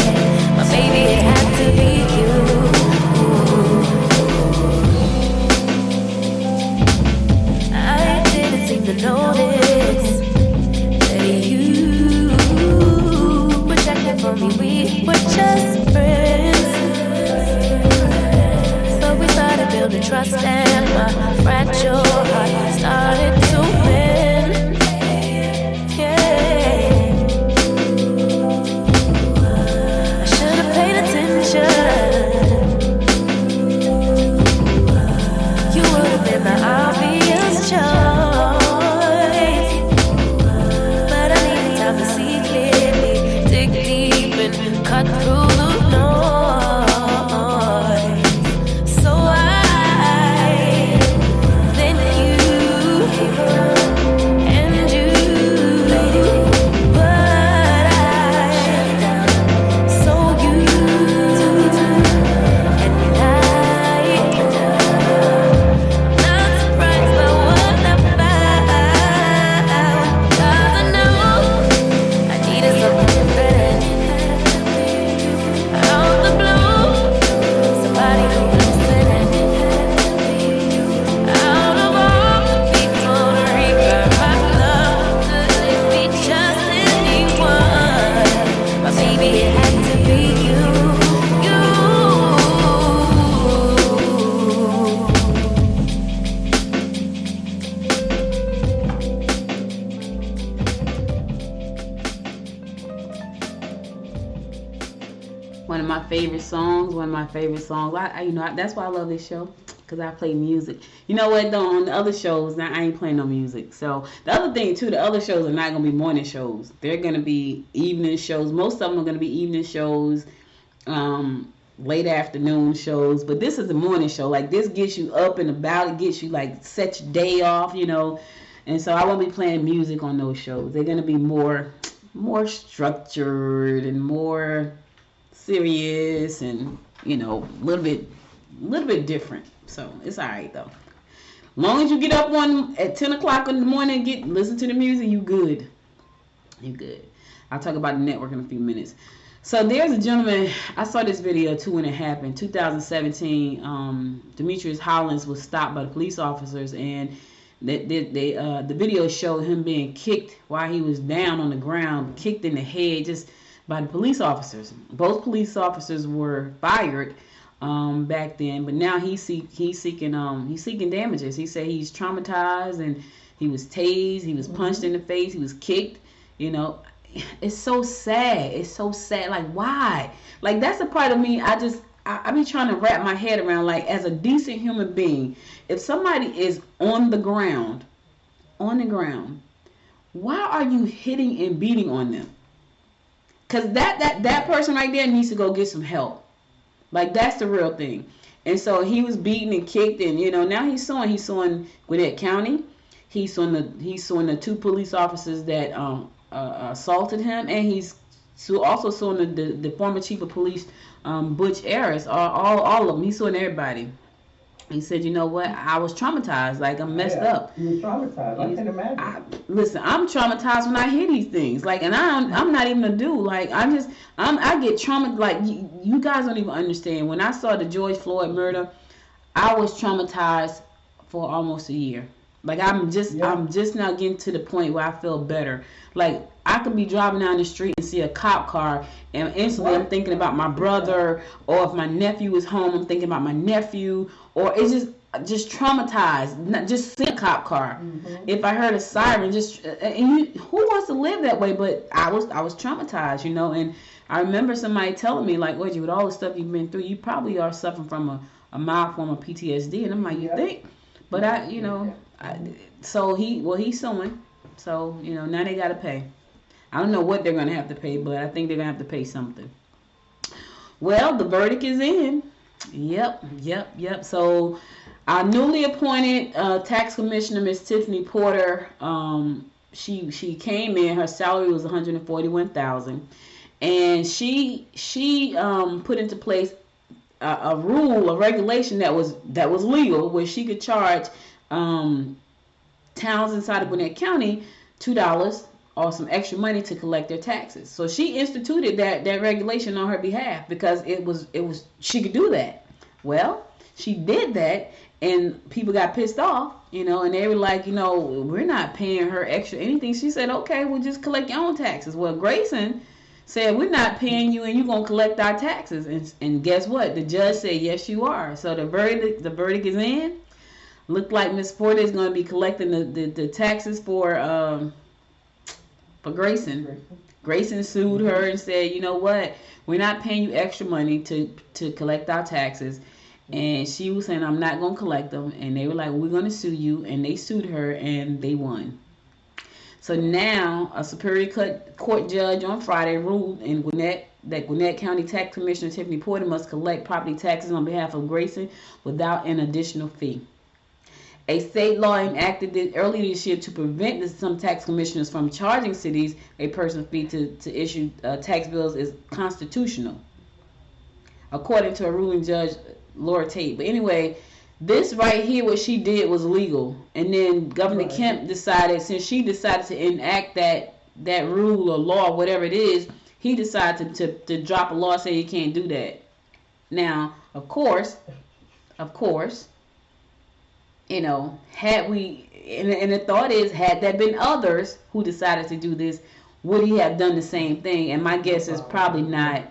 But maybe it had to be you. I didn't seem to notice that you protected for me. We were just friends. So we started building trust, and my fragile heart started to mend. Yeah. I should have paid attention. You would have been the obvious choice, but I needed time to see clearly, dig deep and cut through the noise. So I then you and you, but I so you and I'm not surprised by what I found, 'cause I know I needed something different. Out the blue, somebody who listened. Out of all the people to reclaim my love, could it be just anyone? But maybe it had to be you. One of my favorite songs. That's why I love this show, because I play music. You know what, though, on the other shows, now I ain't playing no music. So the other thing, too, the other shows are not going to be morning shows. They're going to be evening shows. Most of them are going to be evening shows, late afternoon shows. But this is a morning show. Like, this gets you up and about. It gets you, like, set your day off, you know. And so I won't be playing music on those shows. They're going to be more structured and more serious and, you know, a little bit different. So it's all right though. Long as you get up at 10 o'clock in the morning and listen to the music, you good. You good. I'll talk about the network in a few minutes. So there's a gentleman, I saw this video too when it happened, 2017. Demetrius Hollins was stopped by the police officers, and the video showed him being kicked while he was down on the ground, kicked in the head just by the police officers. Both police officers were fired back then, but now he's seeking damages. He said he's traumatized and he was tased, he was punched in the face, he was kicked. You know, it's so sad. It's so sad. Like, why? Like, that's a part of me. I be trying to wrap my head around, like, as a decent human being, if somebody is on the ground, why are you hitting and beating on them? Because that person right there needs to go get some help. Like, that's the real thing. And so he was beaten and kicked, and, you know, now he's suing Gwinnett County. He's suing the two police officers that assaulted him, and he's also suing the former chief of police, Butch Harris. All of them. He's suing everybody. He said, you know what? I was traumatized. Like, I'm messed up. You were traumatized. I can imagine. Listen, I'm traumatized when I hear these things. Like, and I'm not even a dude. Like, I get traumatized. Like, you guys don't even understand. When I saw the George Floyd murder, I was traumatized for almost a year. Like, I'm just now getting to the point where I feel better. Like, I could be driving down the street and see a cop car, and instantly I'm thinking about my brother, or if my nephew is home, I'm thinking about my nephew, or it's just traumatized. Not just see a cop car. Mm-hmm. If I heard a siren, who wants to live that way? But I was traumatized, you know. And I remember somebody telling me, like, with all the stuff you've been through, you probably are suffering from a mild form of PTSD. And I'm like, you think? But he's suing. So, you know, now they got to pay. I don't know what they're going to have to pay, but I think they're going to have to pay something. Well, the verdict is in. Yep. So, our newly appointed tax commissioner, Miss Tiffany Porter, she came in. Her salary was $141,000, and she put into place a regulation that was legal, where she could charge towns inside of Gwinnett County $2 or some extra money to collect their taxes. So she instituted that regulation on her behalf because it was she could do that. Well, she did that, and people got pissed off, you know, and they were like, you know, we're not paying her extra anything. She said, okay, we'll just collect your own taxes. Well, Grayson said, we're not paying you, and you're going to collect our taxes. And guess what? The judge said, yes, you are. So the verdict is in. Looked like Miss Porter is going to be collecting the taxes for Grayson. Grayson sued her and said, you know what? We're not paying you extra money to collect our taxes. And she was saying, I'm not going to collect them. And they were like, we're going to sue you. And they sued her, and they won. So now a Superior Court judge on Friday ruled in that Gwinnett County Tax Commissioner Tiffany Porter must collect property taxes on behalf of Grayson without an additional fee. A state law enacted earlier this year to prevent some tax commissioners from charging cities a personal fee to issue tax bills is constitutional, according to a ruling Judge Laura Tate. But anyway, this right here, what she did was legal. And then Governor Kemp decided, since she decided to enact that rule or law, whatever it is, he decided to drop a law saying you can't do that. Now, of course, you know, had we, and the thought is, had there been others who decided to do this, would he have done the same thing? And my guess is probably not.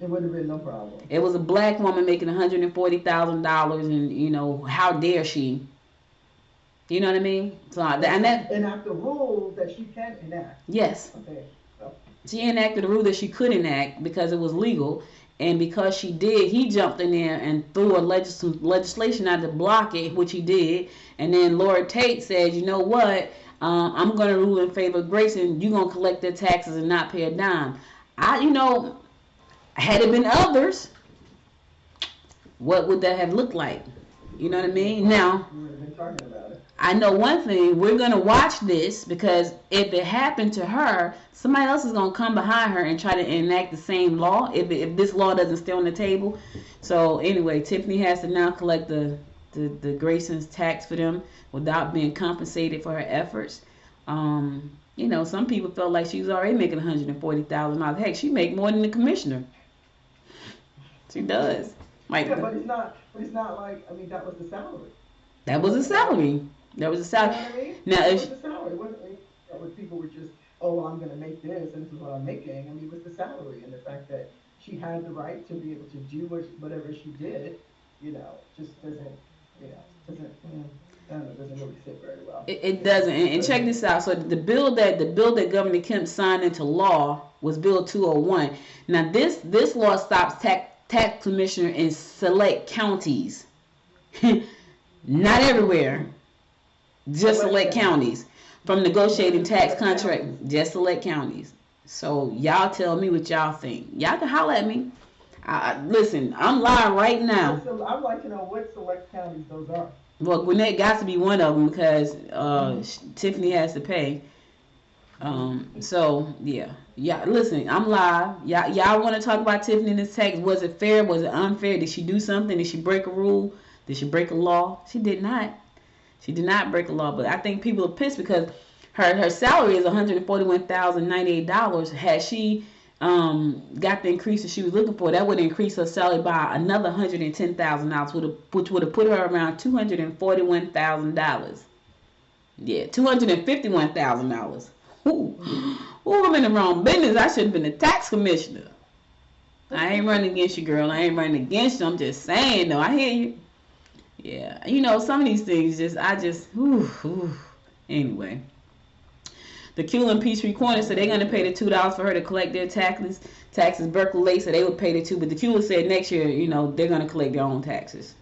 It would have been no problem. It was a black woman making $140,000, and, you know, how dare she? You know what I mean? So enact the rule that she can enact. Yes. Okay. So. She enacted a rule that she could enact because it was legal, And because she did, he jumped in there and threw a legislation out to block it, which he did. And then Laura Tate said, you know what? I'm going to rule in favor of Grayson. You're going to collect their taxes and not pay a dime. Had it been others, what would that have looked like? You know what I mean? Now, I know one thing. We're going to watch this because if it happened to her, somebody else is going to come behind her and try to enact the same law if this law doesn't stay on the table. So anyway, Tiffany has to now collect the Grayson's tax for them without being compensated for her efforts. Some people felt like she was already making $140,000. Heck, she make more than the commissioner. She does. But it's not like, that was the salary. That was a salary. That was a salary. You know what I mean? Now, it was the salary. It wasn't like people were just, I'm going to make this and this is what I'm making. It was the salary and the fact that she had the right to be able to do whatever she did, just doesn't really sit very well. It doesn't. And check this out. So the bill that Governor Kemp signed into law was Bill 201. Now this law stops tax commissioner in select counties. Not everywhere. Just select counties. From negotiating tax contract, just select counties. So y'all tell me what y'all think. Y'all can holler at me. Listen, I'm live right now. I'd like to know what select counties those are. Well, Gwinnett got to be one of them because Tiffany has to pay. So yeah. Listen, I'm live. Y'all want to talk about Tiffany and this tax? Was it fair? Was it unfair? Did she do something? Did she break a rule? Did she break a law? She did not. She did not break a law. But I think people are pissed because her salary is $141,098. Had she got the increase that she was looking for, that would increase her salary by another $110,000, which would have put her around $241,000. Yeah, $251,000. Ooh, I'm in the wrong business. I should have been a tax commissioner. I ain't running against you, girl. I ain't running against you. I'm just saying, though. I hear you. Yeah, some of these things Anyway. The Q and Peachtree Corner said they're going to pay the $2 for her to collect their taxes. Berkeley Lake said they would pay the $2, but the Q said next year, they're going to collect their own taxes.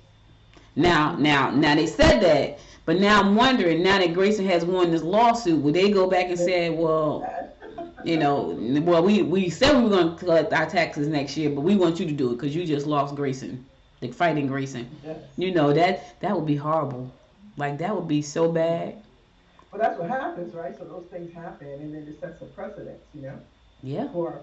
Now they said that, but now I'm wondering, now that Grayson has won this lawsuit, will they go back and say, we said we were going to collect our taxes next year, but we want you to do it because you just lost Grayson, the fighting Grayson. Yes. That would be horrible. Like, that would be so bad. Well, that's what happens, right? So those things happen, and then it sets a precedent, Yeah. for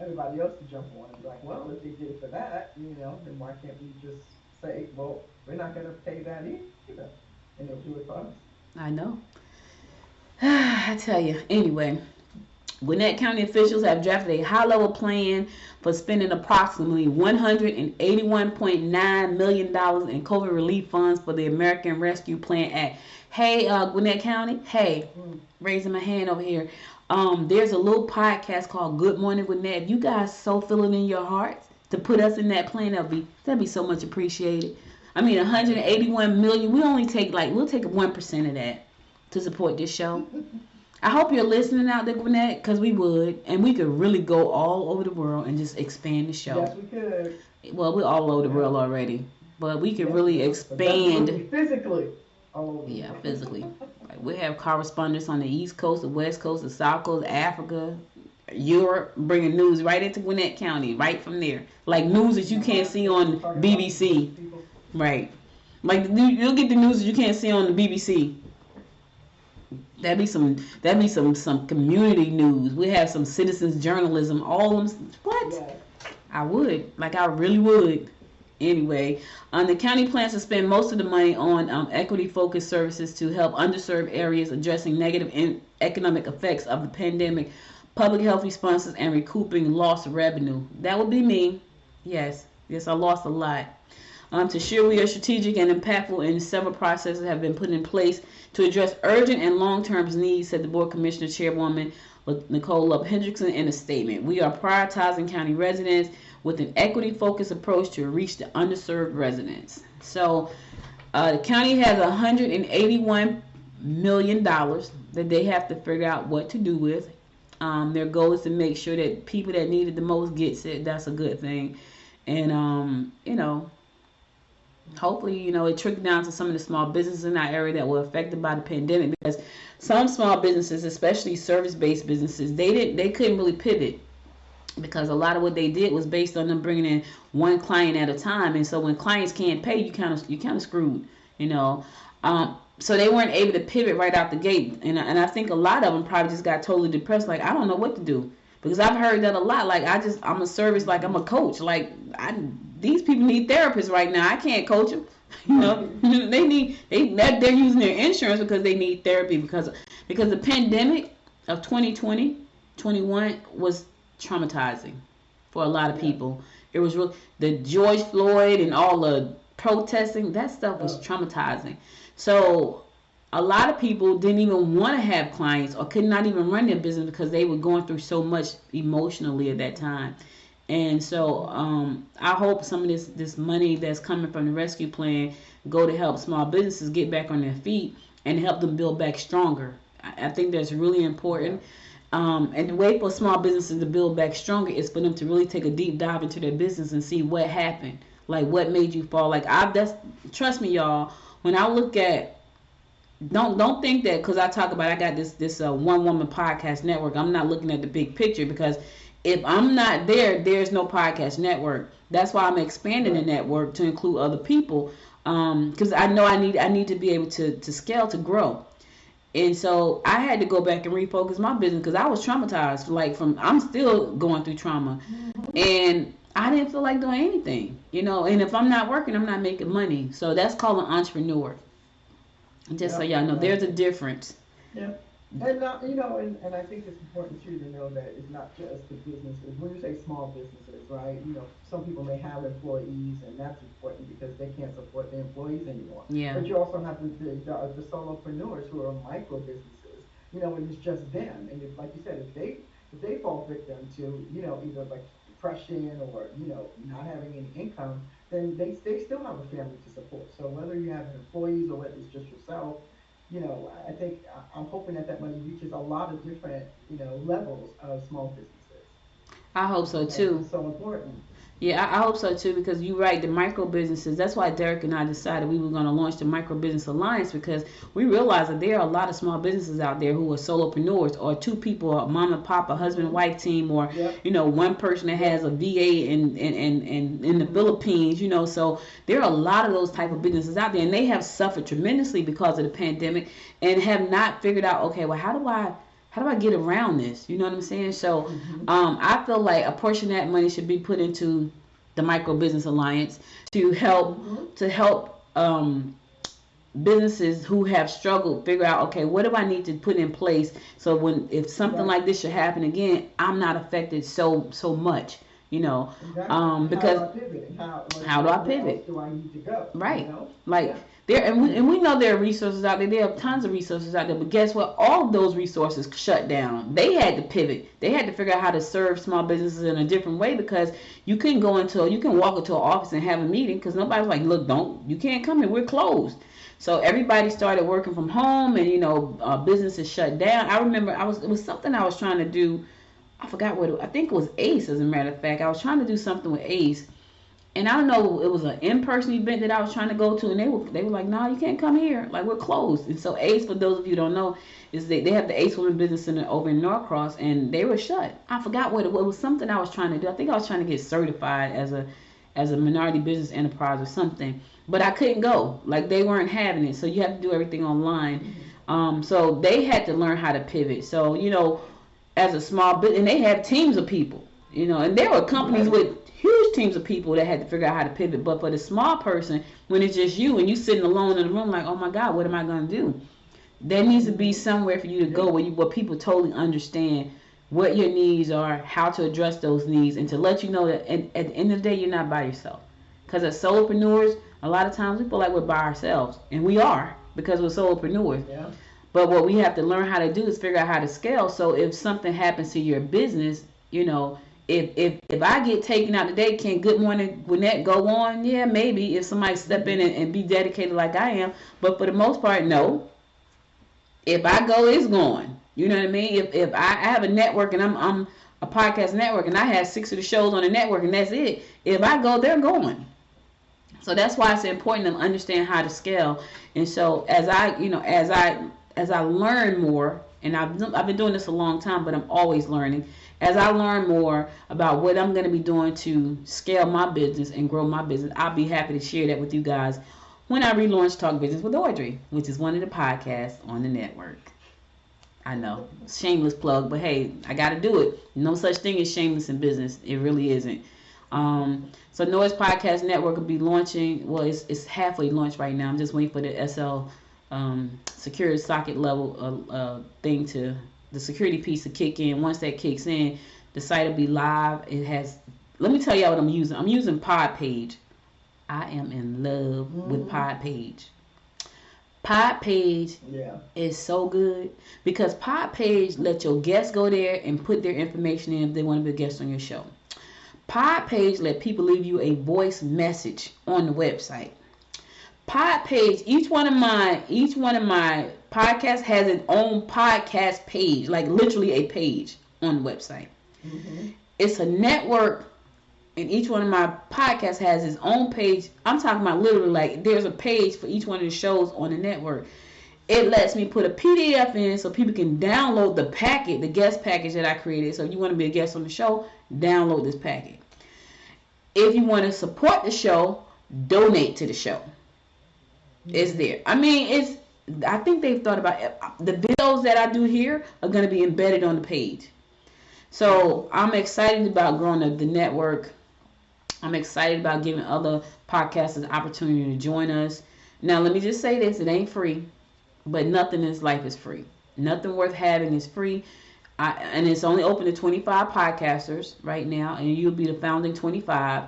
everybody else to jump on and be like, well, if they did it for that, then why can't we just say, well, we're not going to pay that either, and they'll do it for us. I know. I tell you. Anyway, Gwinnett County officials have drafted a high-level plan for spending approximately $181.9 million in COVID relief funds for the American Rescue Plan Act. Hey, Gwinnett County. Hey, raising my hand over here. There's a little podcast called Good Morning Gwinnett. If you guys so feel it in your hearts to put us in that plan, that'd be so much appreciated. $181 million. We'll take 1% of that to support this show. I hope you're listening out there, Gwinnett, because we would, and we could really go all over the world and just expand the show. Yes, we could. Well, we're all over the world already, but we could really expand physically. Yeah, physically. Like, we have correspondents on the East Coast, the West Coast, the South Coast, Africa, Europe, bringing news right into Gwinnett County, right from there. Like news that you can't see on BBC. Right. Like you'll get the news that you can't see on the BBC. That'd be some community news. We have some citizens journalism. All of them. What? Yeah. I would. Like I really would. Anyway, the county plans to spend most of the money on equity-focused services to help underserved areas addressing negative economic effects of the pandemic, public health responses, and recouping lost revenue. That would be me. Yes, I lost a lot. To ensure we are strategic and impactful in several processes have been put in place to address urgent and long-term needs, said the Board Commissioner Chairwoman Nicole Love Hendrickson in a statement. We are prioritizing county residents with an equity-focused approach to reach the underserved residents. So the county has $181 million that they have to figure out what to do with. Their goal is to make sure that people that need it the most gets it. That's a good thing. And hopefully, it trickled down to some of the small businesses in our area that were affected by the pandemic, because some small businesses, especially service-based businesses, they couldn't really pivot, because a lot of what they did was based on them bringing in one client at a time. And so when clients can't pay, you kind of screwed, so they weren't able to pivot right out the gate. And I think a lot of them probably just got totally depressed, like, I don't know what to do. Because I've heard that a lot. Like, I'm a service, like, I'm a coach. Like, these people need therapists right now. I can't coach them. They're using their insurance because they need therapy, because the pandemic of 2020, 21 was traumatizing for a lot of people. It was real. The George Floyd and all the protesting, that stuff was traumatizing. So a lot of people didn't even want to have clients, or could not even run their business, because they were going through so much emotionally at that time. And so I hope some of this money that's coming from the rescue plan go to help small businesses get back on their feet and help them build back stronger. I think that's really important. And the way for small businesses to build back stronger is for them to really take a deep dive into their business and see what happened. Like, what made you fall? Like, trust me, y'all, when I look at, don't think that because I talk about, I got this one woman podcast network, I'm not looking at the big picture, because if I'm not there, there's no podcast network. That's why I'm expanding the network to include other people, because I know I need to be able to scale, to grow. And so I had to go back and refocus my business, because I was traumatized. Like, I'm still going through trauma, and I didn't feel like doing anything, and if I'm not working, I'm not making money. So that's called an entrepreneur. Just so y'all know, there's a difference. Yeah. And and I think it's important too to know that it's not just the businesses. When you say small businesses, right? Some people may have employees, and that's important because they can't support their employees anymore. Yeah. But you also have the solopreneurs who are micro businesses. And it's just them. And like you said, if they fall victim to either like depression or not having any income, then they still have a family to support. So whether you have employees or whether it's just yourself, I think I'm hoping that money reaches a lot of different, levels of small businesses. I hope so too. It's so important. Yeah, I hope so too, because you're right, the micro businesses, that's why Derek and I decided we were going to launch the Micro Business Alliance, because we realized that there are a lot of small businesses out there who are solopreneurs, or two people, a mom and pop, a husband and wife team, or one person that has a VA in the Philippines, so there are a lot of those type of businesses out there, and they have suffered tremendously because of the pandemic and have not figured out, okay, well, how do I get around this? You know what I'm saying? So I feel like a portion of that money should be put into the Micro Business Alliance to help businesses who have struggled figure out, okay, what do I need to put in place so if something like this should happen again, I'm not affected so much. Because how do I pivot? Do I need to go? Right. We know there are resources out there. There are tons of resources out there. But guess what? All of those resources shut down. They had to pivot. They had to figure out how to serve small businesses in a different way, because you can walk into an office and have a meeting, because nobody's like, look, you can't come in. We're closed. So everybody started working from home, and businesses shut down. I remember it was something I was trying to do. I forgot I think it was ACE, as a matter of fact. I was trying to do something with ACE. And I don't know, it was an in-person event that I was trying to go to, and they were like, no, you can't come here. Like, we're closed. And so ACE, for those of you who don't know, is they have the ACE Women Business Center over in Norcross, and they were shut. I forgot what it was. It was something I was trying to do. I think I was trying to get certified as a minority business enterprise or something. But I couldn't go. Like, they weren't having it. So you have to do everything online. So they had to learn how to pivot. So, as a small business, and they have teams of people, and there were companies with huge teams of people that had to figure out how to pivot. But for the small person, when it's just you and you sitting alone in the room like, oh my God, what am I going to do? There needs to be somewhere for you to go where people totally understand what your needs are, how to address those needs, and to let you know that at the end of the day, you're not by yourself. Because as solopreneurs, a lot of times we feel like we're by ourselves, and we are, because we're solopreneurs. Yeah. But what we have to learn how to do is figure out how to scale. So if something happens to your business, if I get taken out today, can Good Morning Gwinnett go on? Yeah, maybe, if somebody step in and be dedicated like I am. But for the most part, no. If I go, it's going. You know what I mean? If I have a network and I'm a podcast network and I have 6 of the shows on the network and that's it. If I go, they're going. So that's why it's important to understand how to scale. And so as I learn more, and I've been doing this a long time, but I'm always learning. As I learn more about what I'm going to be doing to scale my business and grow my business, I'll be happy to share that with you guys when I relaunch Talk Business with Audrey, which is one of the podcasts on the network. I know, shameless plug, but hey, I got to do it. No such thing as shameless in business. It really isn't. So Noise Podcast Network will be launching. Well, it's halfway launched right now. I'm just waiting for the SL security socket level thing to the security piece to kick in. Once that kicks in, the site will be live. It has. Let me tell y'all what I'm using. I'm using Podpage. I am in love with Podpage. Podpage is so good because Podpage let your guests go there and put their information in if they want to be a guest on your show. Podpage let people leave you a voice message on the website. Podpage, each one of my podcasts has its own podcast page, like literally a page on the website. Mm-hmm. It's a network, and each one of my podcasts has its own page. I'm talking about literally like there's a page for each one of the shows on the network. It lets me put a PDF in so people can download the packet, the guest package that I created. So if you want to be a guest on the show, download this packet. If you want to support the show, donate to the show. It's there. I mean, I think they've thought about it. The videos that I do here are going to be embedded on the page. So I'm excited about growing the network. I'm excited about giving other podcasters an opportunity to join us. Now, let me just say this. It ain't free, but nothing in this life is free. Nothing worth having is free. And it's only open to 25 podcasters right now, and you'll be the founding 25.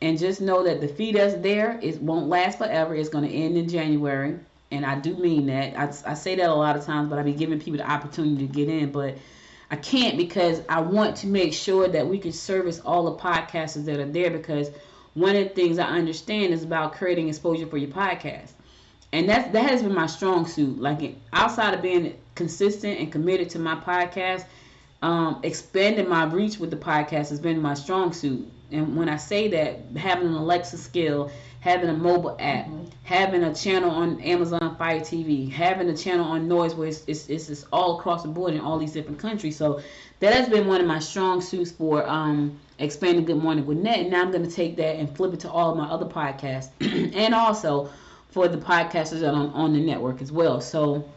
And just know that the fee that's there, it won't last forever. It's going to end in January. And I do mean that. I say that a lot of times, but I be giving people the opportunity to get in. But I can't because I want to make sure that we can service all the podcasters that are there, because one of the things I understand is about creating exposure for your podcast. And that has been my strong suit. Like outside of being consistent and committed to my podcast, expanding my reach with the podcast has been my strong suit. And when I say that, having an Alexa skill, having a mobile app, having a channel on Amazon Fire TV, having a channel on Noise where it's all across the board in all these different countries. So that has been one of my strong suits for expanding Good Morning Gwinnett. And now I'm going to take that and flip it to all of my other podcasts and also for the podcasters that are on the network as well. So,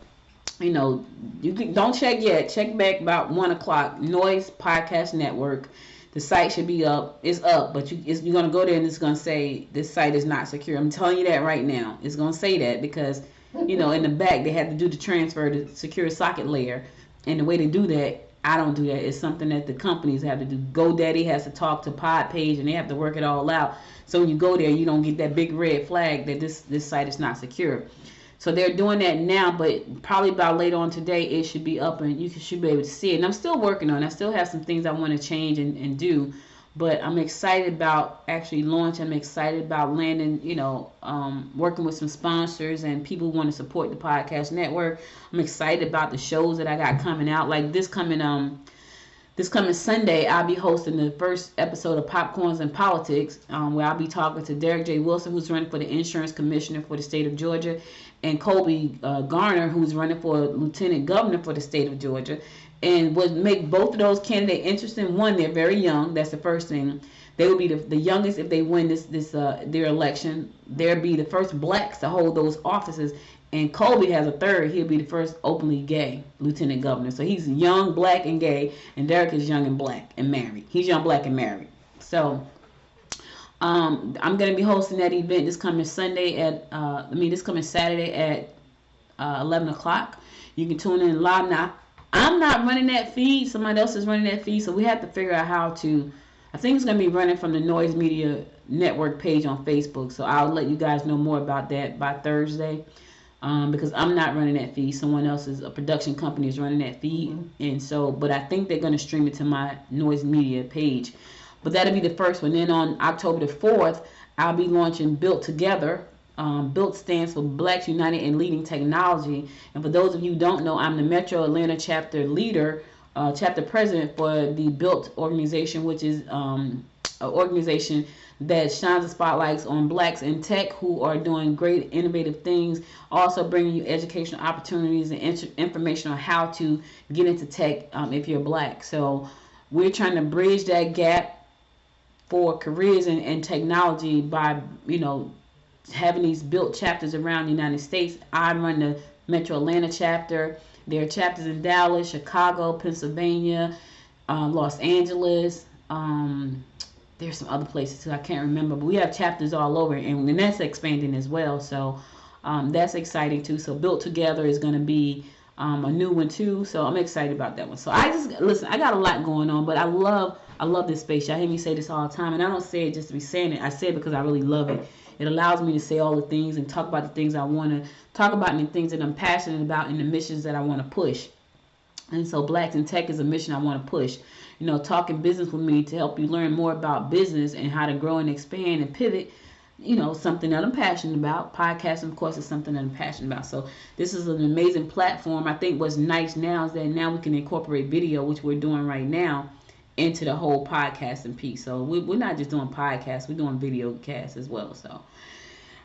you know, don't check yet. Check back about 1 o'clock. Noise Podcast Network. The site should be up. It's up, but you're going to go there and it's going to say this site is not secure. I'm telling you that right now. It's going to say that because, you know, in the back they had to do the transfer to secure socket layer. And the way to do that, I don't do that. It's something that the companies have to do. GoDaddy has to talk to Podpage and they have to work it all out. So when you go there, you don't get that big red flag that this site is not secure. So they're doing that now, but probably about later on today, it should be up and you should be able to see it. And I'm still working on it. I still have some things I want to change and do, but I'm excited about actually launching. I'm excited about landing, you know, working with some sponsors and people who want to support the podcast network. I'm excited about the shows that I got coming out. Like this coming Sunday, I'll be hosting the first episode of Popcorns and Politics, where I'll be talking to Derek J. Wilson, who's running for the insurance commissioner for the state of Georgia, and Colby Garner, who's running for lieutenant governor for the state of Georgia. And what make both of those candidates interesting, one, they're very young. That's the first thing. They will be the youngest if they win their election. They'll be the first blacks to hold those offices. And Colby has a third. He'll be the first openly gay lieutenant governor. So he's young, black, and gay. And Derek is young and black and married. He's young, black, and married. So I'm going to be hosting that event this coming Saturday at 11 o'clock. You can tune in live. Now, I'm not running that feed. Somebody else is running that feed. So we have to figure out how to. I think it's going to be running from the Noise Media Network page on Facebook. So I'll let you guys know more about that by Thursday. Because I'm not running that feed. Someone else's, a production company is running that feed. Mm-hmm. And so, but I think they're going to stream it to my Noise Media page. But that'll be the first one. Then on October the 4th, I'll be launching Built Together, BUILT stands for Blacks United in Leading Technology. And for those of you who don't know, I'm the Metro Atlanta chapter leader, chapter president for the BUILT organization, which is an organization that shines the spotlights on blacks in tech who are doing great innovative things, also bringing you educational opportunities and information on how to get into tech if you're black. So we're trying to bridge that gap for careers in technology by, having these BUILT chapters around the United States. I run the Metro Atlanta chapter. There are chapters in Dallas, Chicago, Pennsylvania, Los Angeles. There's some other places too, I can't remember, but we have chapters all over, and that's expanding as well. So that's exciting too. So BUILT Together is going to be a new one too. So I'm excited about that one. So I got a lot going on, but I love this space. Y'all hear me say this all the time, and I don't say it just to be saying it. I say it because I really love it. It allows me to say all the things and talk about the things I want to talk about and the things that I'm passionate about and the missions that I want to push. And so Blacks in Tech is a mission I want to push. Talking business with me to help you learn more about business and how to grow and expand and pivot, something that I'm passionate about. Podcasting, of course, is something that I'm passionate about. So this is an amazing platform. I think what's nice now is that now we can incorporate video, which we're doing right now, into the whole podcasting piece. So we're not just doing podcasts, we're doing video casts as well. So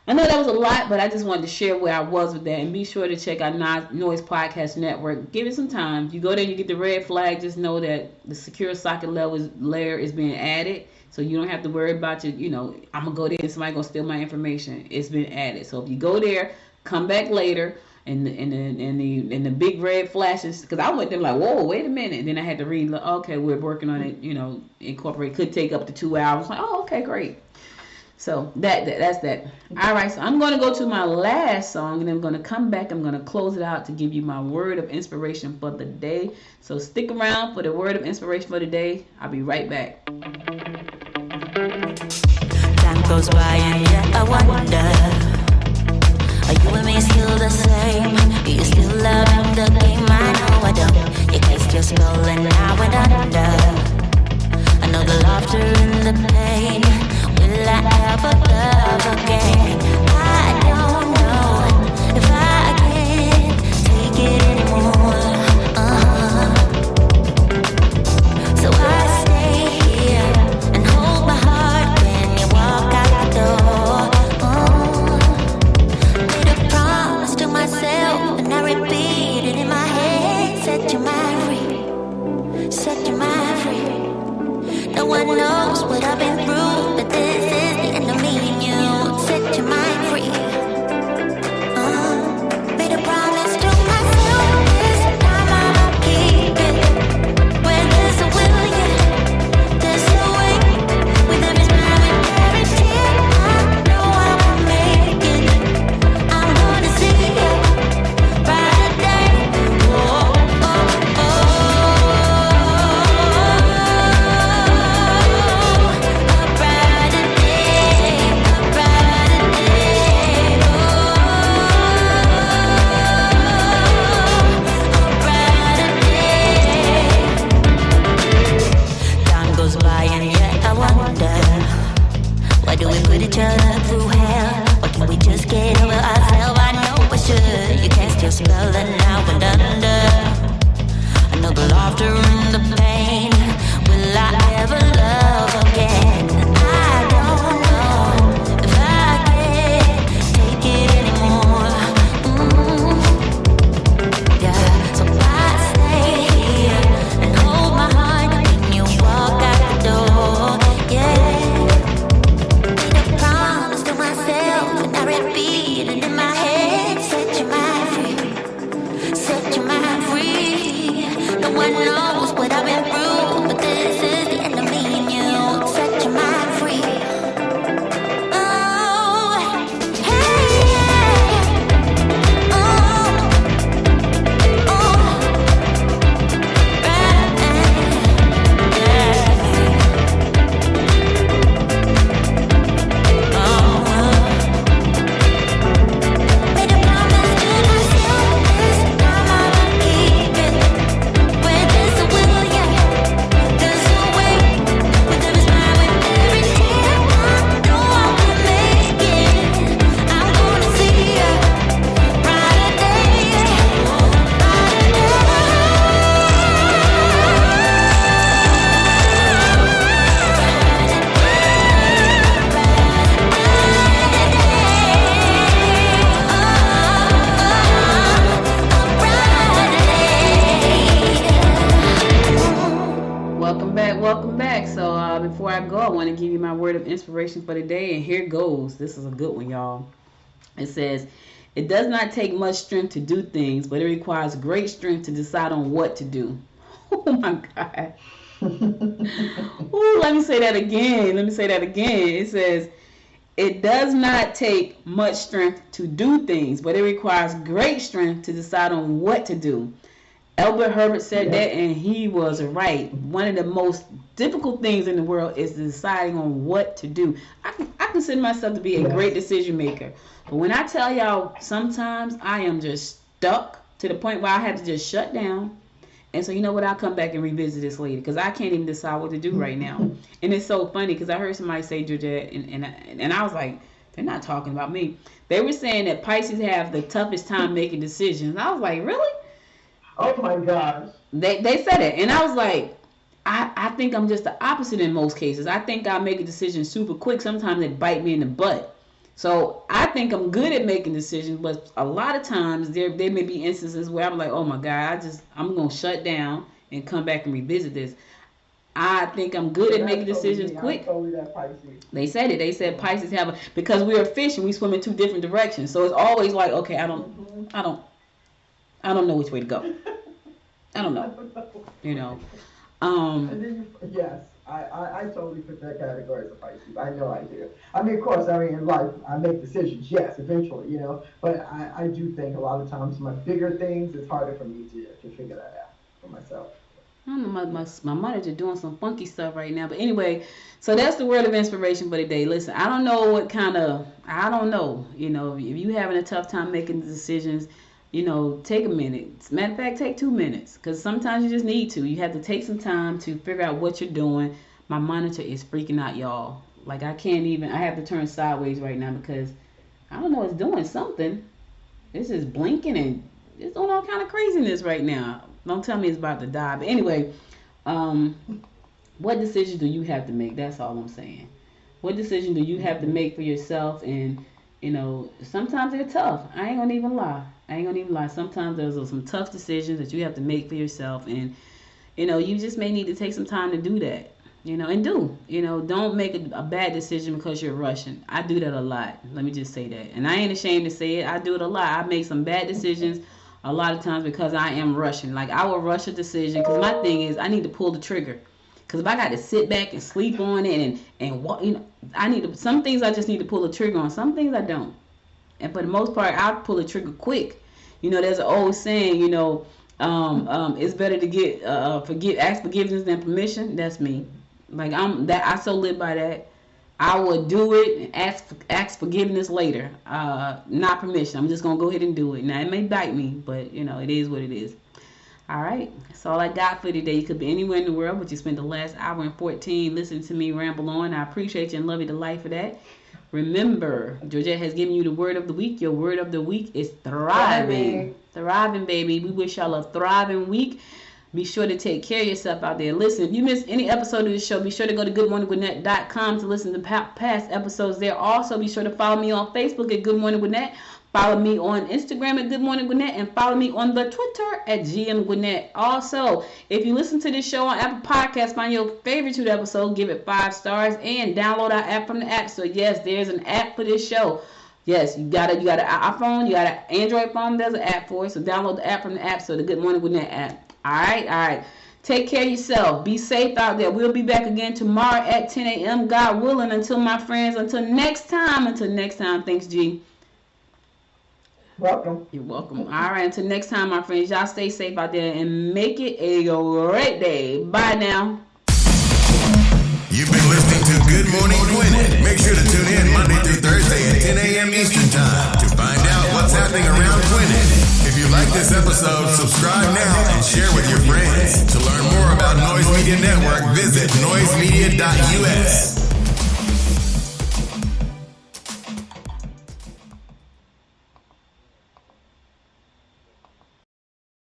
I know that was a lot, but I just wanted to share where I was with that. And be sure to check out Noise Podcast Network. Give it some time. You go there and you get the red flag, just know that the secure socket layer is being added. So you don't have to worry about I'm going to go there and somebody going to steal my information. It's been added. So if you go there, come back later, and the big red flashes, because I went there like, whoa, wait a minute. And then I had to read, okay, we're working on it, incorporate. Could take up to 2 hours. Like, oh, okay, great. So that's that. All right, so I'm going to go to my last song, and I'm going to come back. I'm going to close it out to give you my word of inspiration for the day. So stick around for the word of inspiration for the day. I'll be right back. Time goes by and yet I wonder, are you and me still the same? Do you still love the game? I know I don't. Your case just rolling now and under. I know the laughter and the pain. Will I ever love again? I don't know if I can take it anymore. So I stay here and hold my heart when you walk out the door. Made a promise to myself and I repeat it in my head. Set your mind free, set your mind free. welcome back. So before I go, I want to give you my word of inspiration for the day, and here goes. This is a good one, y'all. It says, it does not take much strength to do things, but it requires great strength to decide on what to do. Oh my God. Ooh, let me say that again. It says, it does not take much strength to do things, but it requires great strength to decide on what to do. Albert Herbert said that, and he was right. One of the most difficult things in the world is deciding on what to do. I consider myself to be a great decision maker. But when I tell y'all, sometimes I am just stuck to the point where I have to just shut down. And so, you know what? I'll come back and revisit this later because I can't even decide what to do right now. And it's so funny because I heard somebody say, Georgette, and I was like, they're not talking about me. They were saying that Pisces have the toughest time making decisions. I was like, really? Oh my gosh. They said it. And I was like, I think I'm just the opposite in most cases. I think I make a decision super quick. Sometimes it bite me in the butt. So I think I'm good at making decisions, but a lot of times there may be instances where I'm like, oh my God, I'm going to shut down and come back and revisit this. I think I'm good at making decisions quick. They said it. They said Pisces have because we're a fish and we swim in two different directions. So it's always like, okay, I don't know which way to go. I don't know. You know. And then yes, I totally fit that category as a Pisces. I know I do. I mean, of course, in life, I make decisions, yes, eventually, But I do think a lot of times my bigger things, it's harder for me to figure that out for myself. I don't know, my manager doing some funky stuff right now. But anyway, so that's the word of inspiration for today. Listen, I don't know. If you're having a tough time making decisions, take a minute. Matter of fact, take 2 minutes. Because sometimes you just need to. You have to take some time to figure out what you're doing. My monitor is freaking out, y'all. Like, I have to turn sideways right now because, I don't know, it's doing something. It's just blinking and it's doing all kind of craziness right now. Don't tell me it's about to die. But anyway, what decisions do you have to make? That's all I'm saying. What decision do you have to make for yourself? And, sometimes they're tough. I ain't gonna even lie. Sometimes there's some tough decisions that you have to make for yourself. And, you just may need to take some time to do that. Don't make a bad decision because you're rushing. I do that a lot. Let me just say that. And I ain't ashamed to say it. I do it a lot. I make some bad decisions a lot of times because I am rushing. Like, I will rush a decision because my thing is I need to pull the trigger. Because if I got to sit back and sleep on it and some things I just need to pull the trigger on. Some things I don't. And for the most part, I'll pull the trigger quick. There's an old saying, it's better to ask forgiveness than permission. That's me. Like, I so live by that. I will do it and ask forgiveness later, not permission. I'm just gonna go ahead and do it. Now it may bite me, but it is what it is. All right, that's all I got for today. You could be anywhere in the world, but you spent the last hour and 14 listening to me ramble on. I appreciate you and love you to life for that. Remember, Georgette has given you the word of the week. Your word of the week is thriving. Thriving, baby. We wish y'all a thriving week. Be sure to take care of yourself out there. Listen, if you missed any episode of the show, be sure to go to goodmorninggwinnett.com to listen to past episodes there. Also, be sure to follow me on Facebook at Good Morning Gwinnett. Follow me on Instagram at Good Morning Gwinnett. And follow me on the Twitter at GM Gwinnett. Also, if you listen to this show on Apple Podcasts, find your favorite episode, give it 5 stars, and download our app from the App Store. Yes, there's an app for this show. Yes, you got an iPhone, you got an Android phone, there's an app for it. So download the app from the App Store, the Good Morning Gwinnett app. All right. Take care of yourself. Be safe out there. We'll be back again tomorrow at 10 a.m. God willing. Until next time. Thanks, G. Welcome. You're welcome. All right. Until next time, my friends. Y'all stay safe out there and make it a great day. Bye now. You've been listening to Good Morning Gwinnett. Make sure to tune in Monday through Thursday at 10 a.m. Eastern Time to find out what's happening around Gwinnett. If you like this episode, subscribe now and share with your friends. To learn more about Noise Media Network, visit noisemedia.us.